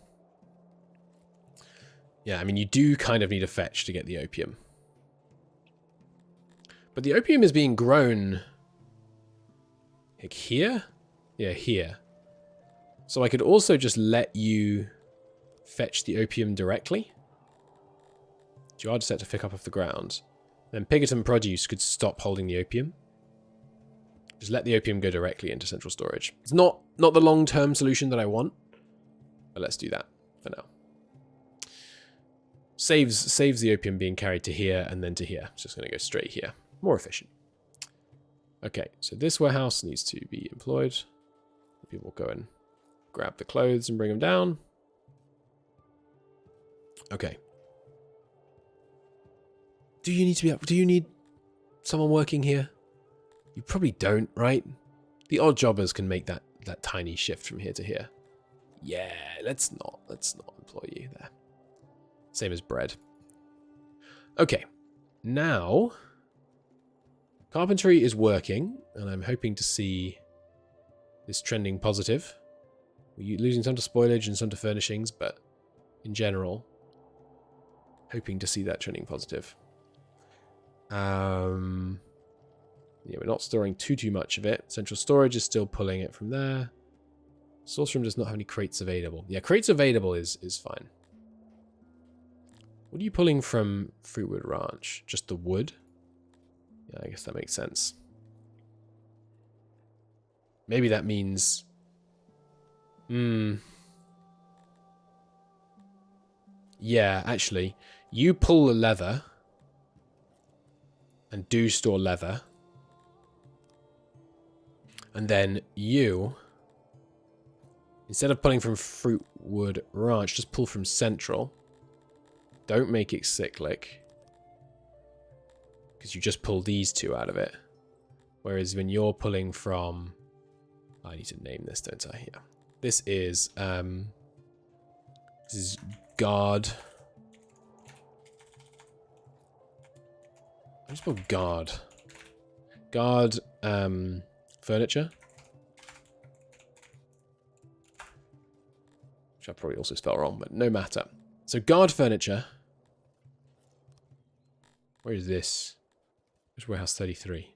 A: Yeah, I mean, you do kind of need a fetch to get the opium. But the opium is being grown... Like here? Yeah, here. So I could also just let you fetch the opium directly. You are just set to pick up off the ground. Then Pigerton Produce could stop holding the opium. Just let the opium go directly into central storage. It's not the long-term solution that I want, but let's do that for now. Saves the opium being carried to here and then to here. It's just going to go straight here. More efficient. Okay, so this warehouse needs to be employed. People go and grab the clothes and bring them down. Okay. Do you need to be up? Do you need someone working here? You probably don't, right? The odd jobbers can make that tiny shift from here to here. Yeah, let's not employ you there. Same as bread. Okay. Now, carpentry is working, and I'm hoping to see this trending positive. We're losing some to spoilage and some to furnishings, but in general, hoping to see that trending positive. Yeah, we're not storing too much of it. Central storage is still pulling it from there. Source room does not have any crates available. Yeah, crates available is fine. What are you pulling from Fruitwood Ranch? Just the wood? Yeah, I guess that makes sense. Maybe that means... Yeah, actually, you pull the leather and do store leather. And then you, instead of pulling from Fruitwood Ranch, just pull from Central. Don't make it cyclic, because you just pull these two out of it. Whereas when you're pulling from... I need to name this, don't I? Yeah. This is guard. I just put guard. Guard furniture. Which I probably also spell wrong, but no matter. So guard furniture. Where is this? Where's warehouse 33?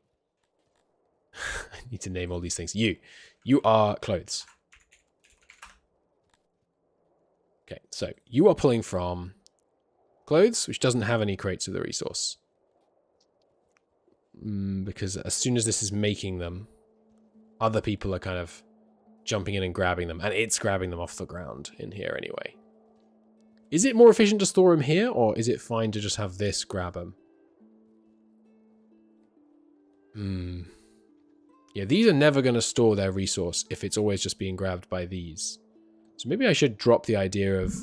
A: I need to name all these things. You are clothes. Okay, so you are pulling from clothes, which doesn't have any crates of the resource. Because as soon as this is making them, other people are kind of jumping in and grabbing them, and it's grabbing them off the ground in here anyway. Is it more efficient to store them here, or is it fine to just have this grab them? Yeah, these are never going to store their resource if it's always just being grabbed by these. So maybe I should drop the idea of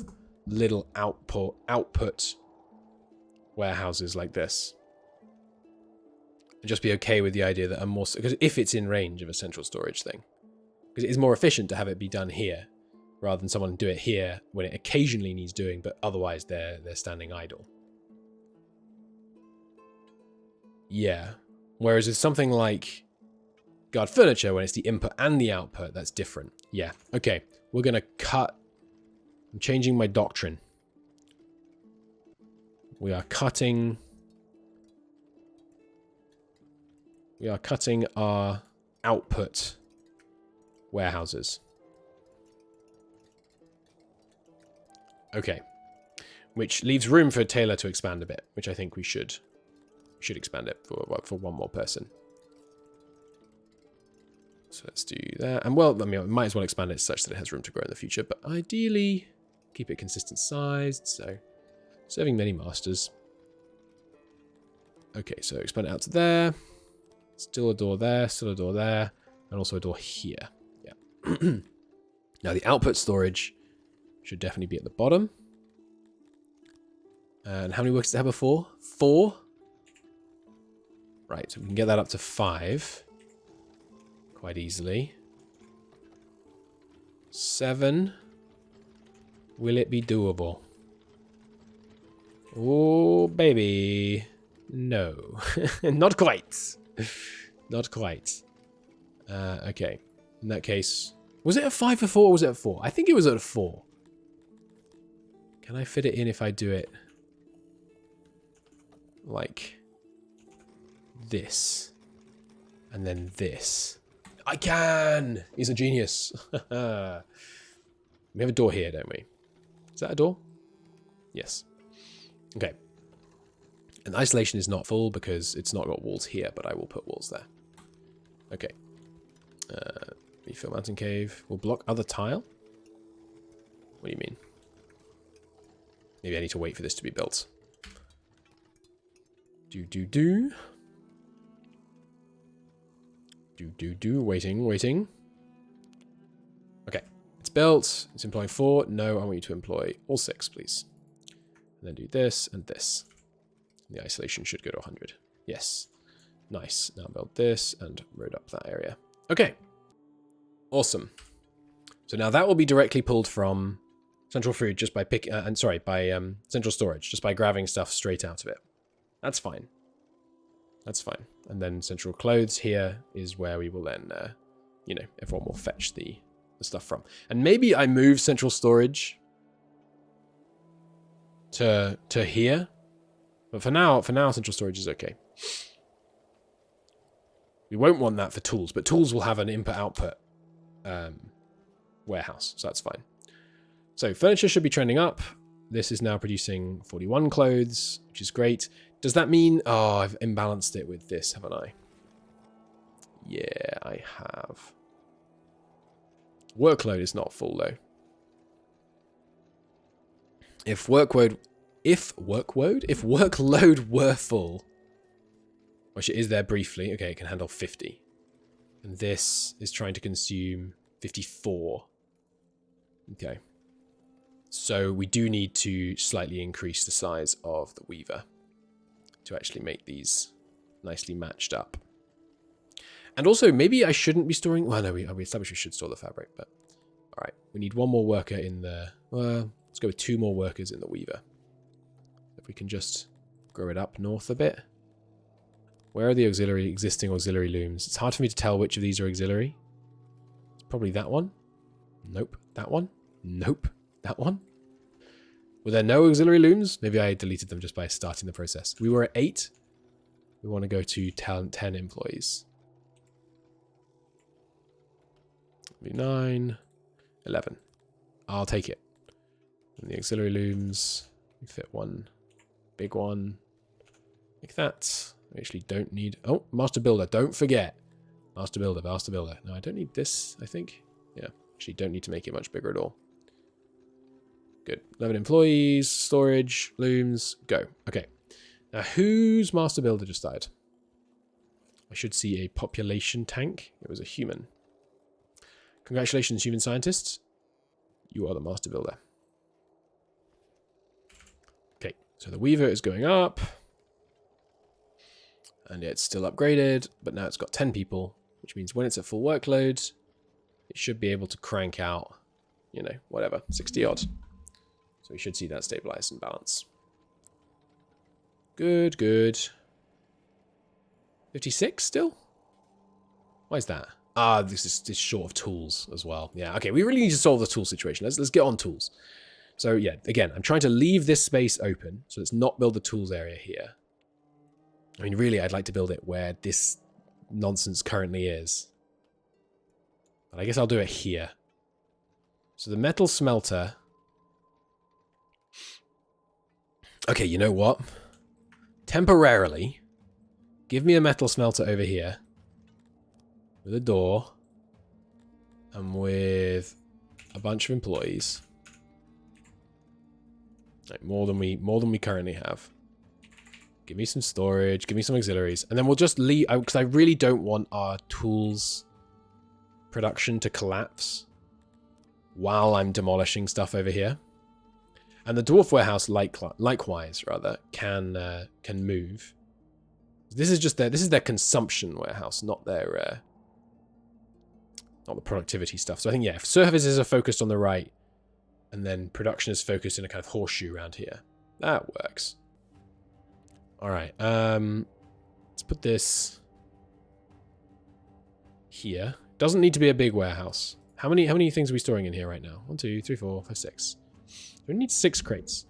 A: little output warehouses like this. And just be okay with the idea that because if it's in range of a central storage thing. Because it is more efficient to have it be done here, rather than someone do it here when it occasionally needs doing, but otherwise they're standing idle. Yeah. Whereas with something like guard furniture, when it's the input and the output, that's different. Yeah. Okay. We're going to cut. I'm changing my doctrine. We are cutting our output warehouses. Okay. Which leaves room for Taylor to expand a bit, which I think we should expand it for one more person. So let's do that. And well, I mean, I might as well expand it such that it has room to grow in the future, but ideally keep it consistent sized, so serving many masters. Okay, so expand it out to there. Still a door there, still a door there, and also a door here. Yeah. Now the output storage should definitely be at the bottom. And how many workers did it have before? 4? Right, so we can get that up to 5. Quite easily. 7. Will it be doable? Oh, baby. No. Not quite. Not quite. Okay. In that case... Was it a 5 for 4 or was it a 4? I think it was at a 4. Can I fit it in if I do it... like... this. And then this. I can! He's a genius. We have a door here, don't we? Is that a door? Yes. Okay. And isolation is not full because it's not got walls here, but I will put walls there. Okay. Refill mountain cave. We'll block other tile. What do you mean? Maybe I need to wait for this to be built. Waiting. Okay, it's built. It's employing 4. No, I want you to employ all 6, please. And then do this and this. The isolation should go to 100. Yes. Nice. Now build this and road up that area. Okay. Awesome. So now that will be directly pulled from central food just by central storage, just by grabbing stuff straight out of it. That's fine. That's fine. And then central clothes here is where we will then, everyone will fetch the stuff from. And maybe I move central storage to here. But for now, central storage is okay. We won't want that for tools, but tools will have an input-output warehouse, so that's fine. So furniture should be trending up. This is now producing 41 clothes, which is great. Does that mean... Oh, I've imbalanced it with this, haven't I? Yeah, I have. Workload is not full, though. If workload were full, which it is there briefly, okay, it can handle 50. And this is trying to consume 54. Okay. So we do need to slightly increase the size of the weaver to actually make these nicely matched up. And also, maybe I shouldn't be storing... Well, no, we established we should store the fabric, but... Alright, we need one more worker in the... let's go with 2 more workers in the weaver. If we can just grow it up north a bit. Where are the existing auxiliary looms? It's hard for me to tell which of these are auxiliary. It's probably that one. Nope. That one. Nope. That one. Were there no auxiliary looms? Maybe I deleted them just by starting the process. We were at 8. We want to go to 10 employees. 9, 11. I'll take it. And the auxiliary looms, we fit one big one like that. We actually don't need... Oh, Master Builder, don't forget. Master Builder, Master Builder. No, I don't need this, I think. Yeah, actually don't need to make it much bigger at all. Good. 11 employees, storage, looms, go. Okay. Now, whose Master Builder just died? I should see a population tank. It was a human. Congratulations, human scientists. You are the Master Builder. Okay, so the Weaver is going up. And it's still upgraded, but now it's got 10 people, which means when it's at full workload, it should be able to crank out, you know, whatever, 60 odd. So we should see that stabilize and balance. Good, good. 56 still? Why is that? Ah, this is short of tools as well. Yeah, okay, we really need to solve the tool situation. Let's get on tools. So yeah, again, I'm trying to leave this space open, so let's not build the tools area here. I mean, really, I'd like to build it where this nonsense currently is. But I guess I'll do it here. So the metal smelter... Okay, you know what? Temporarily, give me a metal smelter over here. With a door. And with a bunch of employees. Like more than we currently have. Give me some storage, give me some auxiliaries, and then we'll just leave, because I really don't want our tools production to collapse while I'm demolishing stuff over here. And the dwarf warehouse, likewise, can move. This is just their consumption warehouse, not their not the productivity stuff. So I think, yeah, if services are focused on the right, and then production is focused in a kind of horseshoe around here, that works. All right, let's put this here. Doesn't need to be a big warehouse. How many things are we storing in here right now? 1, 2, 3, 4, 5, 6. We need 6 crates.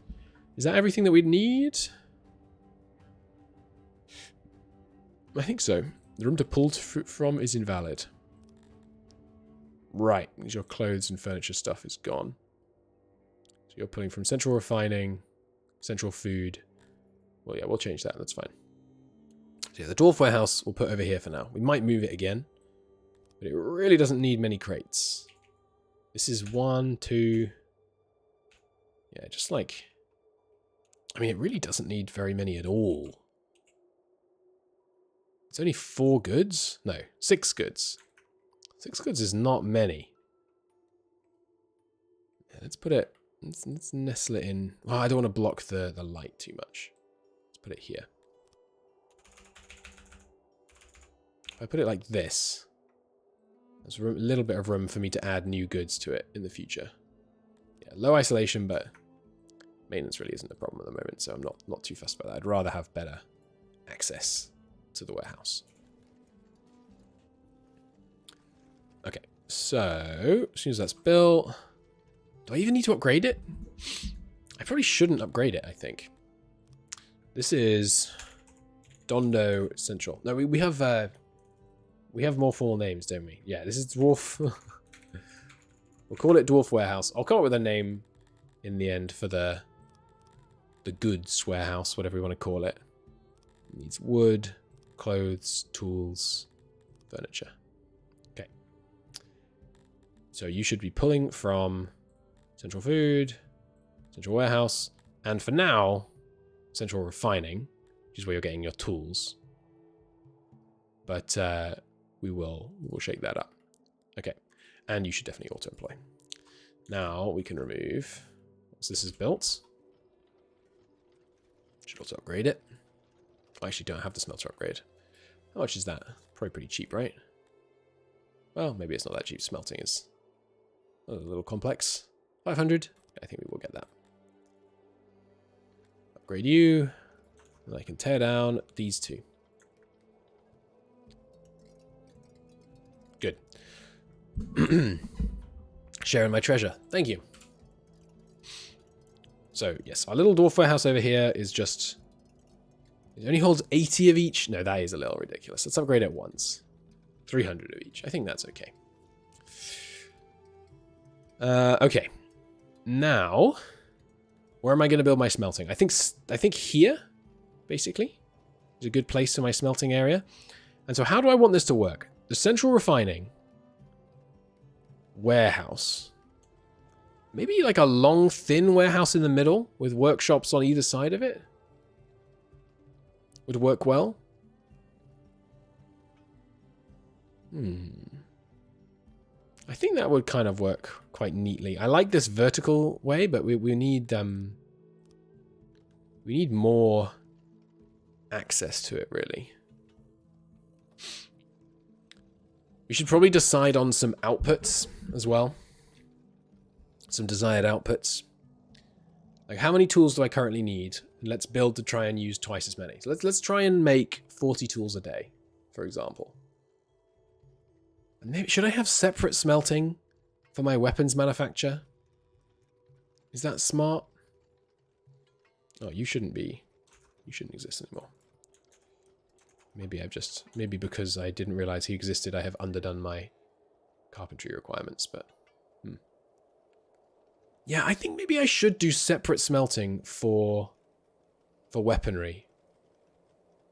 A: Is that everything that we need? I think so. The room to pull from is invalid. Right, because your clothes and furniture stuff is gone. So you're pulling from central refining, central food. Well, yeah, we'll change that. That's fine. So yeah, the dwarf warehouse we'll put over here for now. We might move it again, but it really doesn't need many crates. This is 1, 2... Yeah, just like... I mean, it really doesn't need very many at all. It's only 4 goods? No, 6 goods. 6 goods is not many. Yeah, let's put it... Let's nestle it in... Oh, I don't want to block the light too much. Let's put it here. If I put it like this, there's a little bit of room for me to add new goods to it in the future. Yeah, low isolation, but maintenance really isn't a problem at the moment, so I'm not too fussed about that. I'd rather have better access to the warehouse. Okay, so as soon as that's built, do I even need to upgrade it? I probably shouldn't upgrade it, I think. This is Dundor Central. No, we have more formal names, don't we? Yeah, this is Dwarf. We'll call it Dwarf Warehouse. I'll come up with a name in the end for the goods warehouse, whatever you want to call it. It needs wood, clothes, tools, furniture. Okay. So you should be pulling from central food, central warehouse, and for now, central refining, which is where you're getting your tools. But we'll shake that up. Okay. And you should definitely auto-employ. Now we can remove, once this is built, should also upgrade it. I actually don't have the smelter upgrade. How much is that? Probably pretty cheap, right? Well, maybe it's not that cheap. Smelting is a little complex. 500. I think we will get that. Upgrade you. And I can tear down these two. Good. Sharing my treasure. Thank you. So, yes, our little dwarf warehouse over here is just... It only holds 80 of each. No, that is a little ridiculous. Let's upgrade it once. 300 of each. I think that's okay. Okay. Now, where am I going to build my smelting? I think here, basically, is a good place for my smelting area. And so how do I want this to work? The central refining warehouse. Maybe like a long, thin warehouse in the middle with workshops on either side of it would work well. I think that would kind of work quite neatly. I like this vertical way, but we need more access to it, really. We should probably decide on some outputs as well. Some desired outputs. Like, how many tools do I currently need? And let's build to try and use twice as many. So let's try and make 40 tools a day, for example. And maybe, should I have separate smelting for my weapons manufacture? Is that smart? Oh, you shouldn't exist anymore. Maybe because I didn't realize he existed, I have underdone my carpentry requirements, but... Yeah, I think maybe I should do separate smelting for weaponry.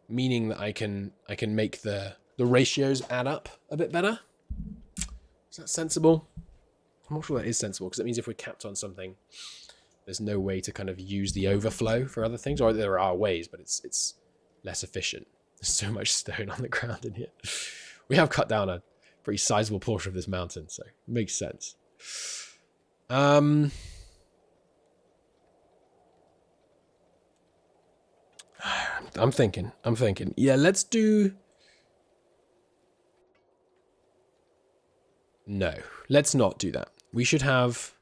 A: Meaning that I can make the ratios add up a bit better. Is that sensible? I'm not sure that is sensible, because it means if we're capped on something, there's no way to kind of use the overflow for other things. Or there are ways, but it's less efficient. There's so much stone on the ground in here. We have cut down a pretty sizable portion of this mountain, so it makes sense. I'm thinking. Yeah, let's do... No, let's not do that. We should have...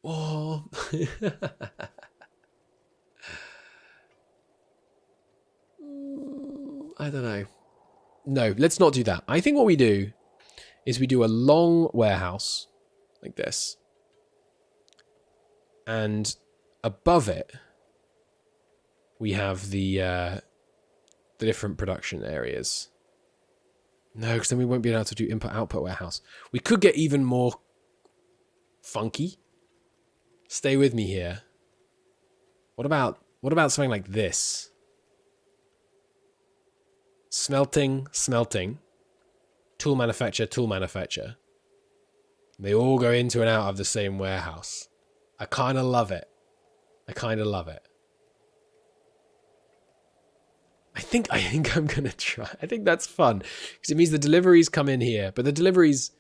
A: Oh... I don't know. No, let's not do that. I think what we do is we do a long warehouse like this. And above it, we have the different production areas. No, because then we won't be able to do input-output warehouse. We could get even more funky. Stay with me here. What about something like this? Smelting. Tool manufacture. They all go into and out of the same warehouse. I kind of love it. I think I'm going to try. I think that's fun. Because it means the deliveries come in here. But the deliveries,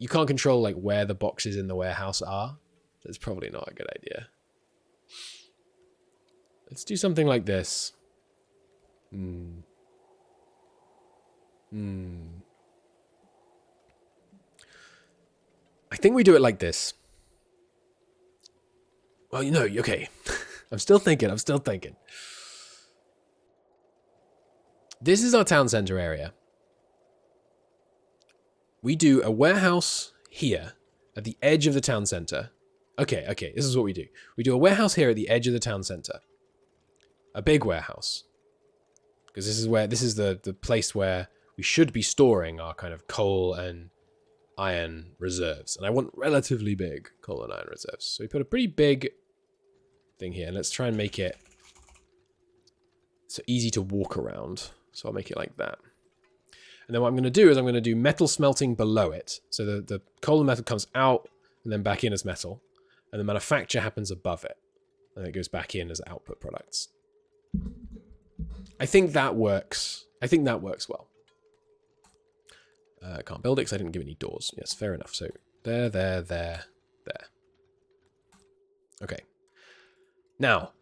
A: you can't control like where the boxes in the warehouse are. So it's probably not a good idea. Let's do something like this. I think we do it like this. Well, you know, okay. I'm still thinking. This is our town center area. We do a warehouse here at the edge of the town center. Okay, this is what we do. We do a warehouse here at the edge of the town center. A big warehouse. Because this is the place where we should be storing our kind of coal and iron reserves. And I want relatively big coal and iron reserves. So we put a pretty big thing here. And let's try and make it so easy to walk around. So I'll make it like that. And then what I'm going to do is I'm going to do metal smelting below it. So the coal and metal comes out and then back in as metal. And the manufacture happens above it. And it goes back in as output products. I think that works. Well. I can't build it because I didn't give any doors. Yes, fair enough. So there. Okay. Now,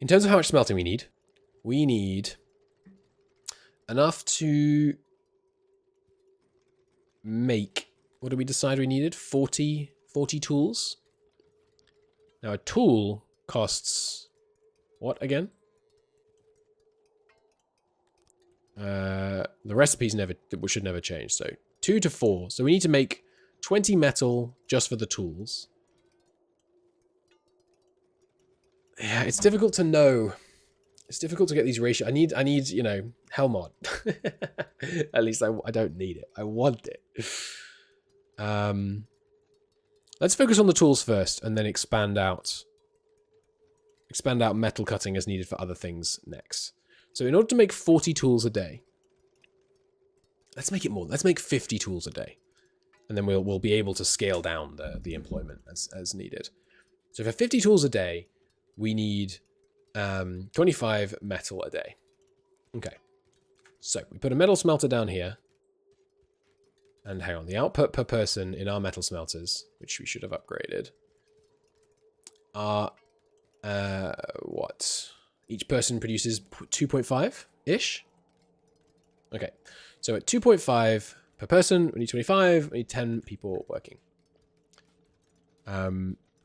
A: in terms of how much smelting we need enough to make, what did we decide we needed? 40 tools. Now a tool costs what again? The recipes should never change. So 2 to 4. So we need to make 20 metal just for the tools. Yeah, it's difficult to know. It's difficult to get these ratios. I need, you know, Hellmod. At least I don't need it. I want it. Let's focus on the tools first and then expand out metal cutting as needed for other things next. So in order to make 40 tools a day, let's make it more. Let's make 50 tools a day. And then we'll be able to scale down the employment as needed. So for 50 tools a day, we need 25 metal a day. Okay. So we put a metal smelter down here. And hang on, the output per person in our metal smelters, which we should have upgraded, are what? Each person produces 2.5-ish? Okay. So at 2.5 per person, we need 25, we need 10 people working.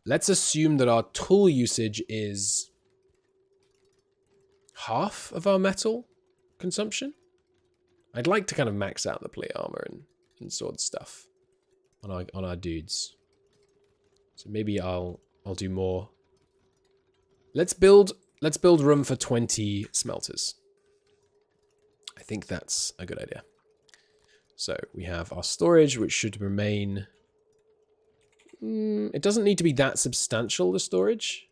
A: Let's assume that our tool usage is half of our metal consumption. I'd like to kind of max out the plate armor and sword stuff on our dudes. So maybe I'll do more. Let's build room for 20 smelters. I think that's a good idea. So we have our storage, which should remain. It doesn't need to be that substantial, the storage,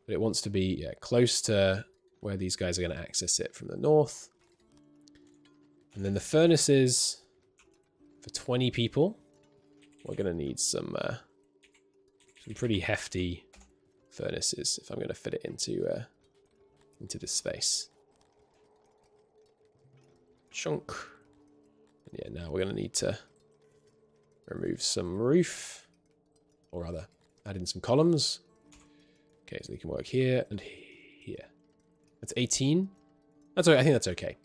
A: but it wants to be close to where these guys are going to access it from the north. And then the furnaces for 20 people. We're going to need some pretty hefty furnaces if I'm going to fit it into this space. Chunk. And yeah, now we're going to need to remove some roof, or rather, add in some columns. Okay, so they can work here and here. That's 18. That's okay. I think that's okay.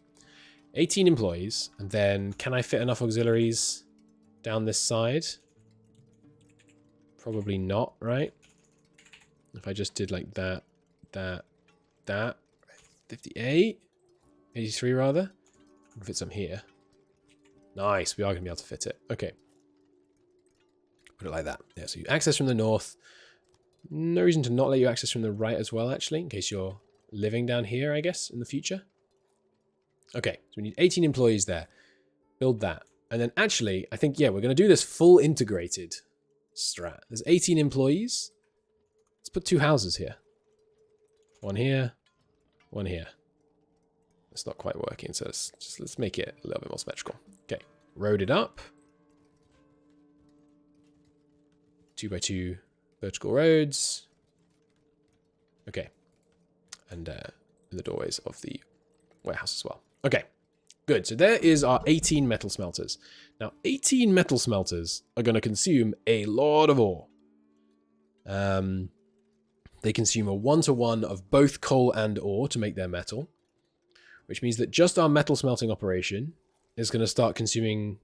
A: 18 employees, and then can I fit enough auxiliaries down this side? Probably not, right? If I just did like that, 58, 83 rather. I can fit some here. Nice, we are going to be able to fit it. Okay. Put it like that. Yeah, so you access from the north. No reason to not let you access from the right as well, actually, in case you're living down here, I guess, in the future. Okay, so we need 18 employees there. Build that. And then actually, I think, yeah, we're going to do this full integrated strat. There's 18 employees. Let's put 2 houses here. One here, one here. It's not quite working, so let's make it a little bit more symmetrical. Okay, road it up. 2x2 vertical roads. Okay. And the doorways of the warehouse as well. Okay, good. So there is our 18 metal smelters. Now, 18 metal smelters are going to consume a lot of ore. They consume a 1-to-1 of both coal and ore to make their metal, which means that just our metal smelting operation is going to start consuming,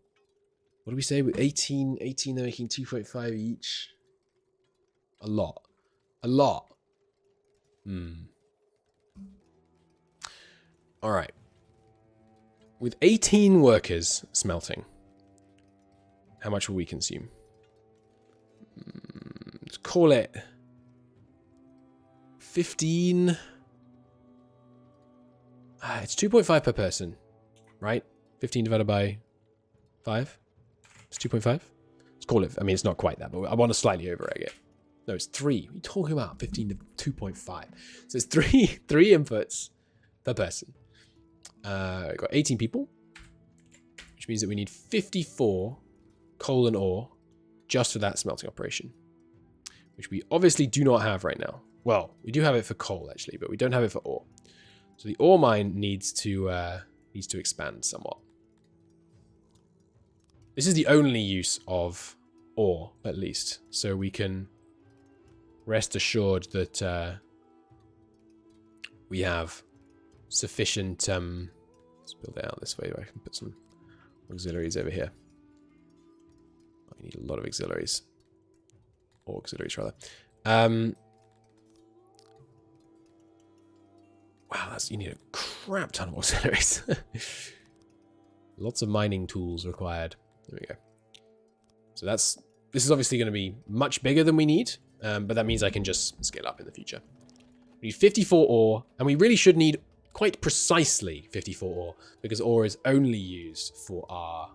A: what do we say, with 18 they're making 2.5 each. A lot. All right. With 18 workers smelting, how much will we consume? Let's call it 15. It's 2.5 per person, right? 15 divided by 5. It's 2.5. Let's call it. I mean, it's not quite that, but I want to slightly overegg it. No, it's 3. What are you talking about? 15 to 2.5. So it's three inputs per person. We've got 18 people, which means that we need 54 coal and ore just for that smelting operation, which we obviously do not have right now. Well, we do have it for coal actually, but we don't have it for ore. So the ore mine needs to expand somewhat. This is the only use of ore, at least, so we can rest assured that we have sufficient. Let's build it out this way. I can put some auxiliaries over here. We need a lot of auxiliaries. Or auxiliaries, rather. Wow, you need a crap ton of auxiliaries. Lots of mining tools required. There we go. So this is obviously going to be much bigger than we need, but that means I can just scale up in the future. We need 54 ore, and we really should need quite precisely 54 ore, because ore is only used for our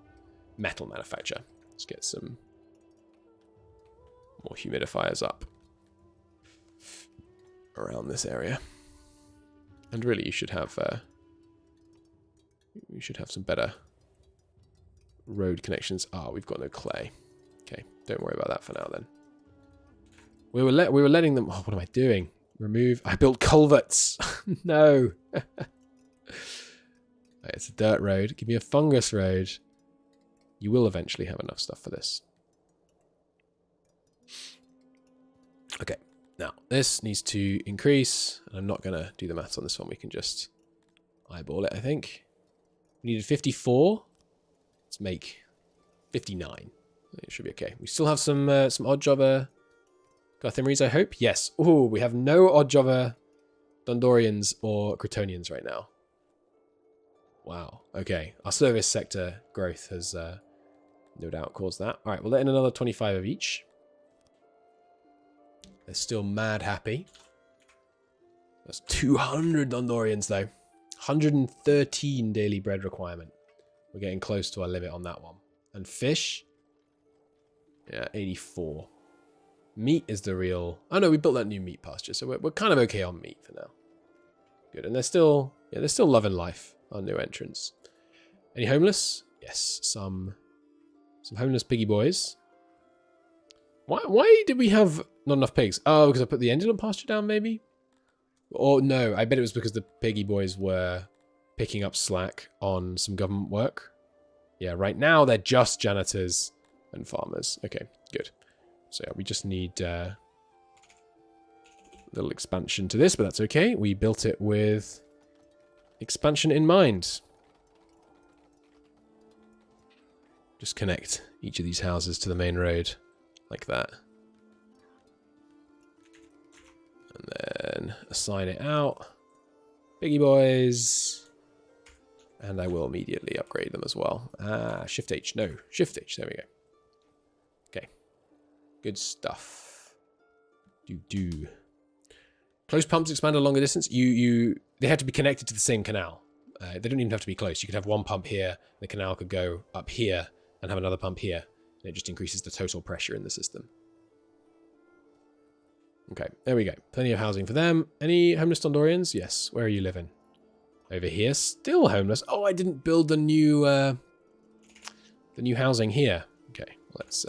A: metal manufacture. Let's get some more humidifiers up around this area. And really, you should have some better road connections. Ah, we've got no clay. Okay, don't worry about that for now then. We were letting them. Oh, what am I doing? Remove. I built culverts. No. It's a dirt road. Give me a fungus road. You will eventually have enough stuff for this. Okay. Now, this needs to increase. And I'm not going to do the maths on this one. We can just eyeball it, I think. We needed 54. Let's make 59. It should be okay. We still have some odd jobber Garthimries, I hope. Yes. Oh, we have no odd jobber Dundorians or Cretonians right now. Wow. Okay. Our service sector growth has no doubt caused that. All right, we'll let in another 25 of each. They're still mad happy. That's 200 Dundorians, though. 113 daily bread requirement. We're getting close to our limit on that one. And fish? Yeah, 84. Meat is the real... Oh, no, we built that new meat pasture, so we're kind of okay on meat for now. Good, and they're still loving life, our new entrants. Any homeless? Yes, some homeless piggy boys. Why did we have not enough pigs? Oh, because I put the indolent pasture down, maybe? Or no, I bet it was because the piggy boys were picking up slack on some government work. Yeah, right now they're just janitors and farmers. Okay, good. So yeah, we just need a little expansion to this, but that's okay. We built it with expansion in mind. Just connect each of these houses to the main road like that. And then assign it out. Piggy boys. And I will immediately upgrade them as well. Shift H. No, Shift H. There we go. Okay. Good stuff. Do. Close pumps expand a longer distance. They have to be connected to the same canal. They don't even have to be close. You could have one pump here. The canal could go up here and have another pump here. And it just increases the total pressure in the system. Okay, there we go. Plenty of housing for them. Any homeless Dundorians? Yes. Where are you living? Over here. Still homeless. Oh, I didn't build the new housing here. Okay, let's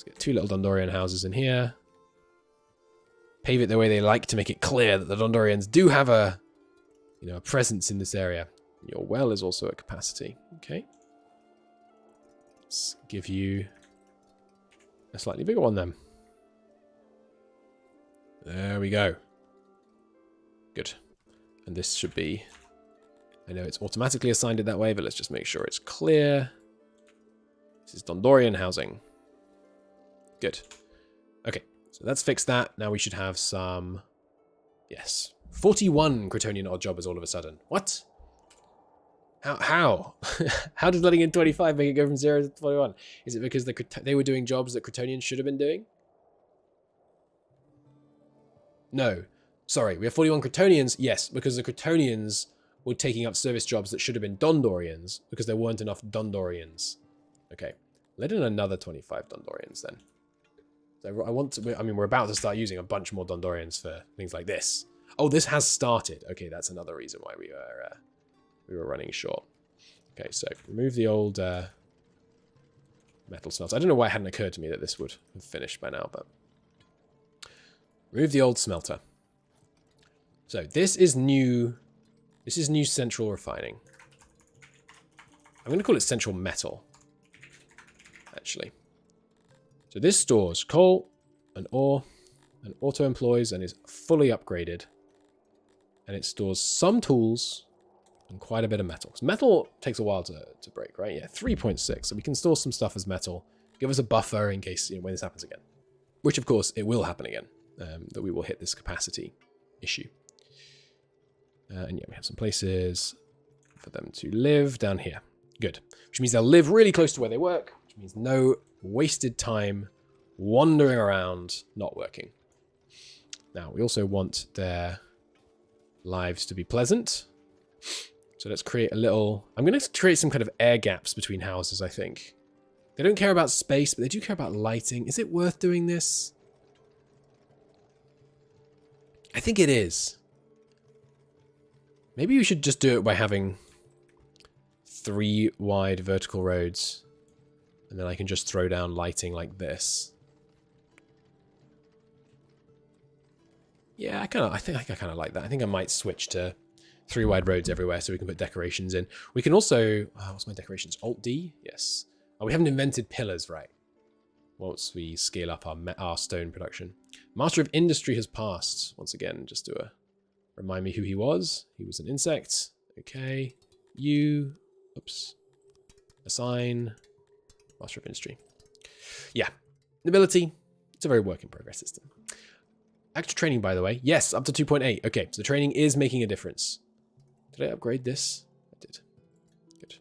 A: get 2 little Dundorian houses in here. Pave it the way they like to make it clear that the Dundorians do have a presence in this area. Your well is also at capacity. Okay. Let's give you a slightly bigger one then. There we go. Good. And this should be... I know it's automatically assigned it that way, but let's just make sure it's clear. This is Dundorian housing. Good. Okay, so let's fix that. Now we should have some... Yes. 41 Cretonian odd jobbers all of a sudden. What? How? How did letting in 25 make it go from 0 to 41? Is it because they were doing jobs that Cretonians should have been doing? No. Sorry, we have 41 Cretonians. Yes, because the Cretonians were taking up service jobs that should have been Dundorians because there weren't enough Dundorians. Okay. Let in another 25 Dundorians then. So we're about to start using a bunch more Dundorians for things like this. Oh, this has started. Okay, that's another reason why we were running short. Okay, so remove the old metal smelter. I don't know why it hadn't occurred to me that this would have finished by now, but remove the old smelter. So this is new. This is new central refining. I'm going to call it central metal, actually. So this stores coal and ore and auto-employs and is fully upgraded. And it stores some tools and quite a bit of metal. So metal takes a while to break, right? Yeah, 3.6. So we can store some stuff as metal Give us a buffer in case, when this happens again. Which, of course, it will happen again. That we will hit this capacity issue. And yeah, we have some places for them to live down here. Good. Which means they'll live really close to where they work, which means no wasted time wandering around, not working. Now, we also want their lives to be pleasant. So let's create a little... I'm going to create some kind of air gaps between houses, I think. They don't care about space, but they do care about lighting. Is it worth doing this? I think it is. Maybe we should just do it by having 3 wide vertical roads. And then I can just throw down lighting like this. Yeah, I think I kind of like that. I think I might switch to 3 wide roads everywhere so we can put decorations in. We can also... what's my decorations? Alt-D? Yes. Oh, we haven't invented pillars, right? Once we scale up our stone production. Master of Industry has passed. Once again, just to remind me who he was. He was an insect. Okay. You. Oops. Assign. Master of Industry. Yeah. Nobility. It's a very work in progress system. Extra training, by the way. Yes, up to 2.8. Okay, so the training is making a difference. Did I upgrade this? I did. Good.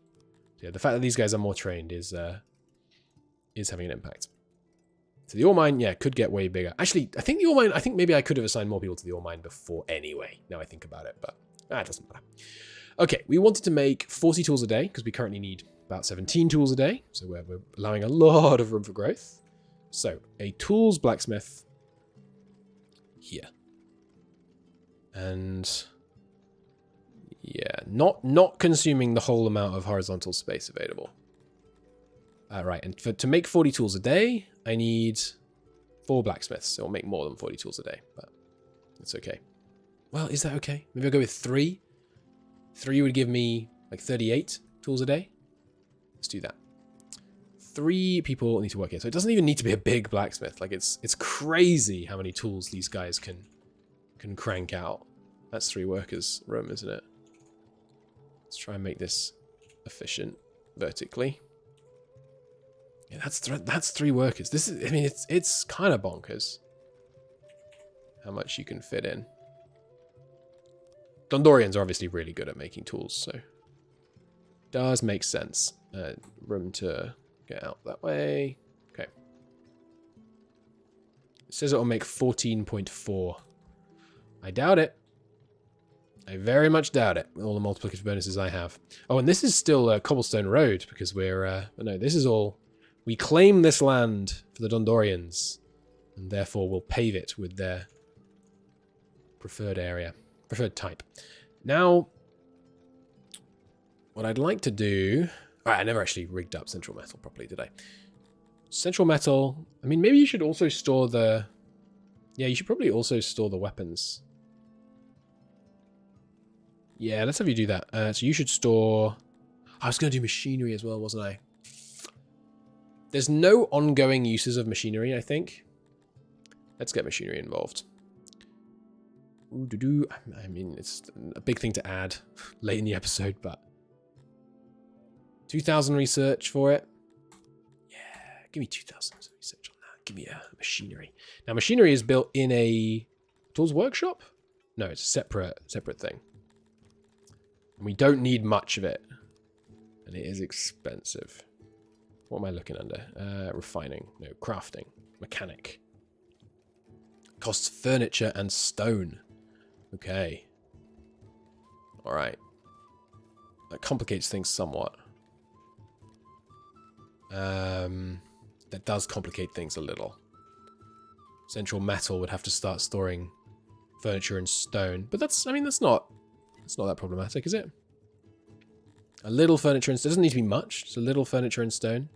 A: Yeah, the fact that these guys are more trained is having an impact. So the ore mine, yeah, could get way bigger. Actually, I think the ore mine, I think maybe I could have assigned more people to the ore mine before anyway. Now I think about it, but it doesn't matter. Okay, we wanted to make 40 tools a day because we currently need about 17 tools a day. So we're allowing a lot of room for growth. So a tools blacksmith here. And yeah, not consuming the whole amount of horizontal space available. Right, and to make 40 tools a day, I need 4 blacksmiths. It'll make more than 40 tools a day, but it's okay. Well, is that okay? Maybe I'll go with 3. 3 would give me like 38 tools a day. Let's do that. 3 people need to work here, so it doesn't even need to be a big blacksmith. Like it's crazy how many tools these guys can crank out. That's 3 workers' room, isn't it? Let's try and make this efficient vertically. Yeah, that's 3 workers. This is, I mean, it's kind of bonkers how much you can fit in. Dundorians are obviously really good at making tools, so does make sense. Room to get out that way. Okay. It says it'll make 14.4. I doubt it. I very much doubt it, with all the multiplicative bonuses I have. Oh, and this is still a cobblestone road, because we're... no, this is all... We claim this land for the Dundorians, and therefore we'll pave it with their preferred area, preferred type. Now, what I'd like to do... Alright, I never actually rigged up Central Metal properly, did I? Central Metal... I mean, maybe you should also store the... Yeah, you should probably also store the weapons. Yeah, let's have you do that. So you should store... I was going to do machinery as well, wasn't I? There's no ongoing uses of machinery, I think. Let's get machinery involved. Ooh, I mean, it's a big thing to add late in the episode, but... 2,000 research for it. Yeah, give me 2,000 research on that. Give me a machinery. Now, machinery is built in a tools workshop? No, it's a separate thing. And we don't need much of it. And it is expensive. What am I looking under? Refining. No, crafting. Mechanic. Costs furniture and stone. Okay. Alright. That complicates things somewhat. That does complicate things a little. Central Metal would have to start storing furniture and stone. But that's, I mean, that's not that problematic, is it? A little furniture and stone. It doesn't need to be much. It's a little furniture and stone.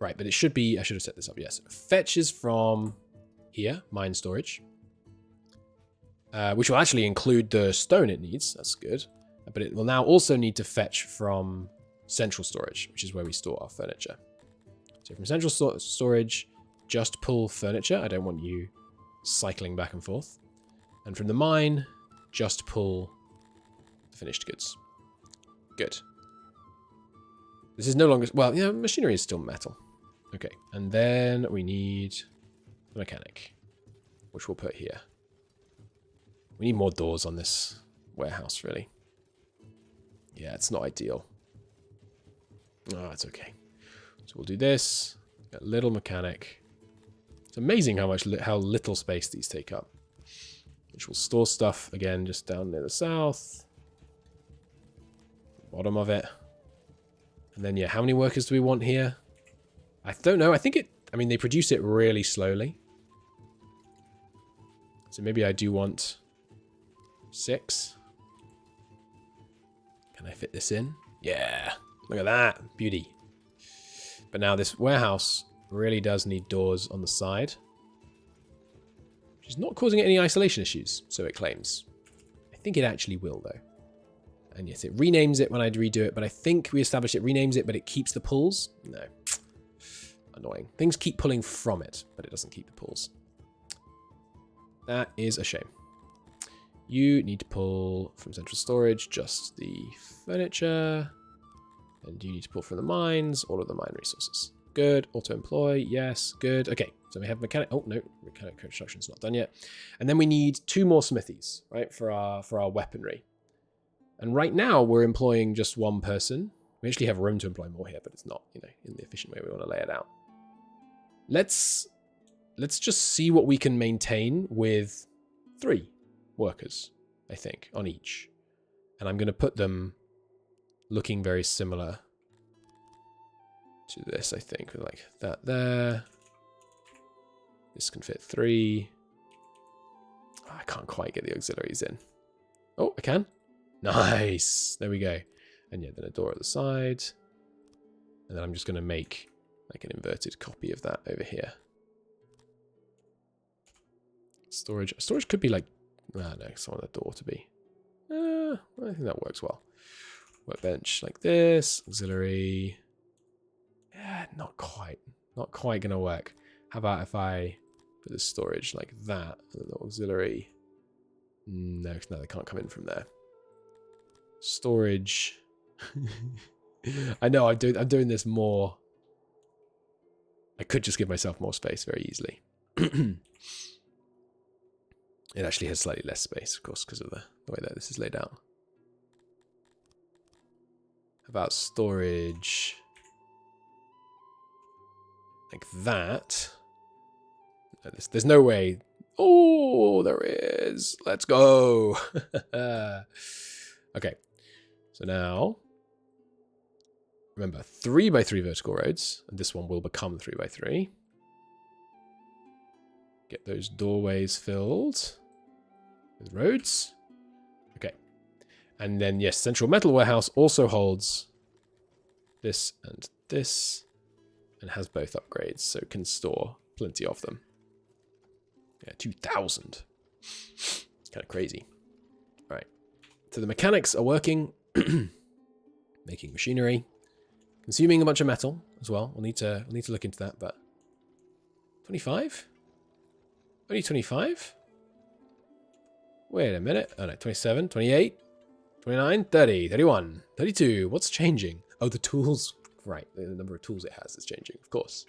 A: Right, but it should be... I should have set this up, yes. Fetches from here, mine storage. Which will actually include the stone it needs. That's good. But it will now also need to fetch from central storage, which is where we store our furniture. So from central storage, just pull furniture. I don't want you cycling back and forth. And from the mine, just pull finished goods. Good. This is no longer... Well, yeah, machinery is still metal. Okay, and then we need the mechanic, which we'll put here. We need more doors on this warehouse, really. Yeah, it's not ideal. Oh, it's okay. So we'll do this. Got a little mechanic. It's amazing how little space these take up. Which will store stuff, again, just down near the south. Bottom of it. And then, yeah, how many workers do we want here? I don't know. I mean, they produce it really slowly. So maybe I do want 6. Can I fit this in? Yeah. Look at that. Beauty. But now this warehouse really does need doors on the side. Which is not causing any isolation issues, so it claims. I think it actually will, though. And yes, it renames it when I redo it, but I think we established it renames it, but it keeps the pulls. No. Annoying. Things keep pulling from it, but it doesn't keep the pulls. That is a shame. You need to pull from central storage just the furniture. And you need to pull from the mines all of the mine resources. Good. Auto-employ. Yes. Good. Okay. So we have mechanic. Oh, no. Mechanic construction is not done yet. And then we need 2 more smithies, right, for our weaponry. And right now we're employing just 1 person. We actually have room to employ more here, but it's not, you know, in the efficient way we want to lay it out. Let's just see what we can maintain with 3 workers, I think, on each. And I'm going to put them looking very similar to this, I think. Like that there. This can fit 3. Oh, I can't quite get the auxiliaries in. Oh, I can. Nice. There we go. And yeah, then a door at the side. And then I'm just going to make like an inverted copy of that over here. Storage. Storage could be like, no, I want the door to be. I think that works well. Workbench like this. Auxiliary. Yeah, not quite. Not quite going to work. How about if I put the storage like that? And the auxiliary. No, they can't come in from there. Storage. I know I'm doing this more. I could just give myself more space very easily. It actually has slightly less space, of course, because of the way that this is laid out. How about storage? Like that. No, there's no way. Oh, there is. Let's go. Okay. So now, remember, 3x3 vertical roads, and this one will become 3x3. Get those doorways filled with roads. Okay. And then, yes, Central Metal Warehouse also holds this and has both upgrades, so it can store plenty of them. Yeah, 2,000. It's kind of crazy. All right. So the mechanics are working. Making machinery, consuming a bunch of metal as well. We'll need to look into that. But 25, only 25. Wait a minute. Oh no, 27, 28, 29, 30, 31, 32. What's changing? Oh, the tools. Right, the number of tools it has is changing. Of course,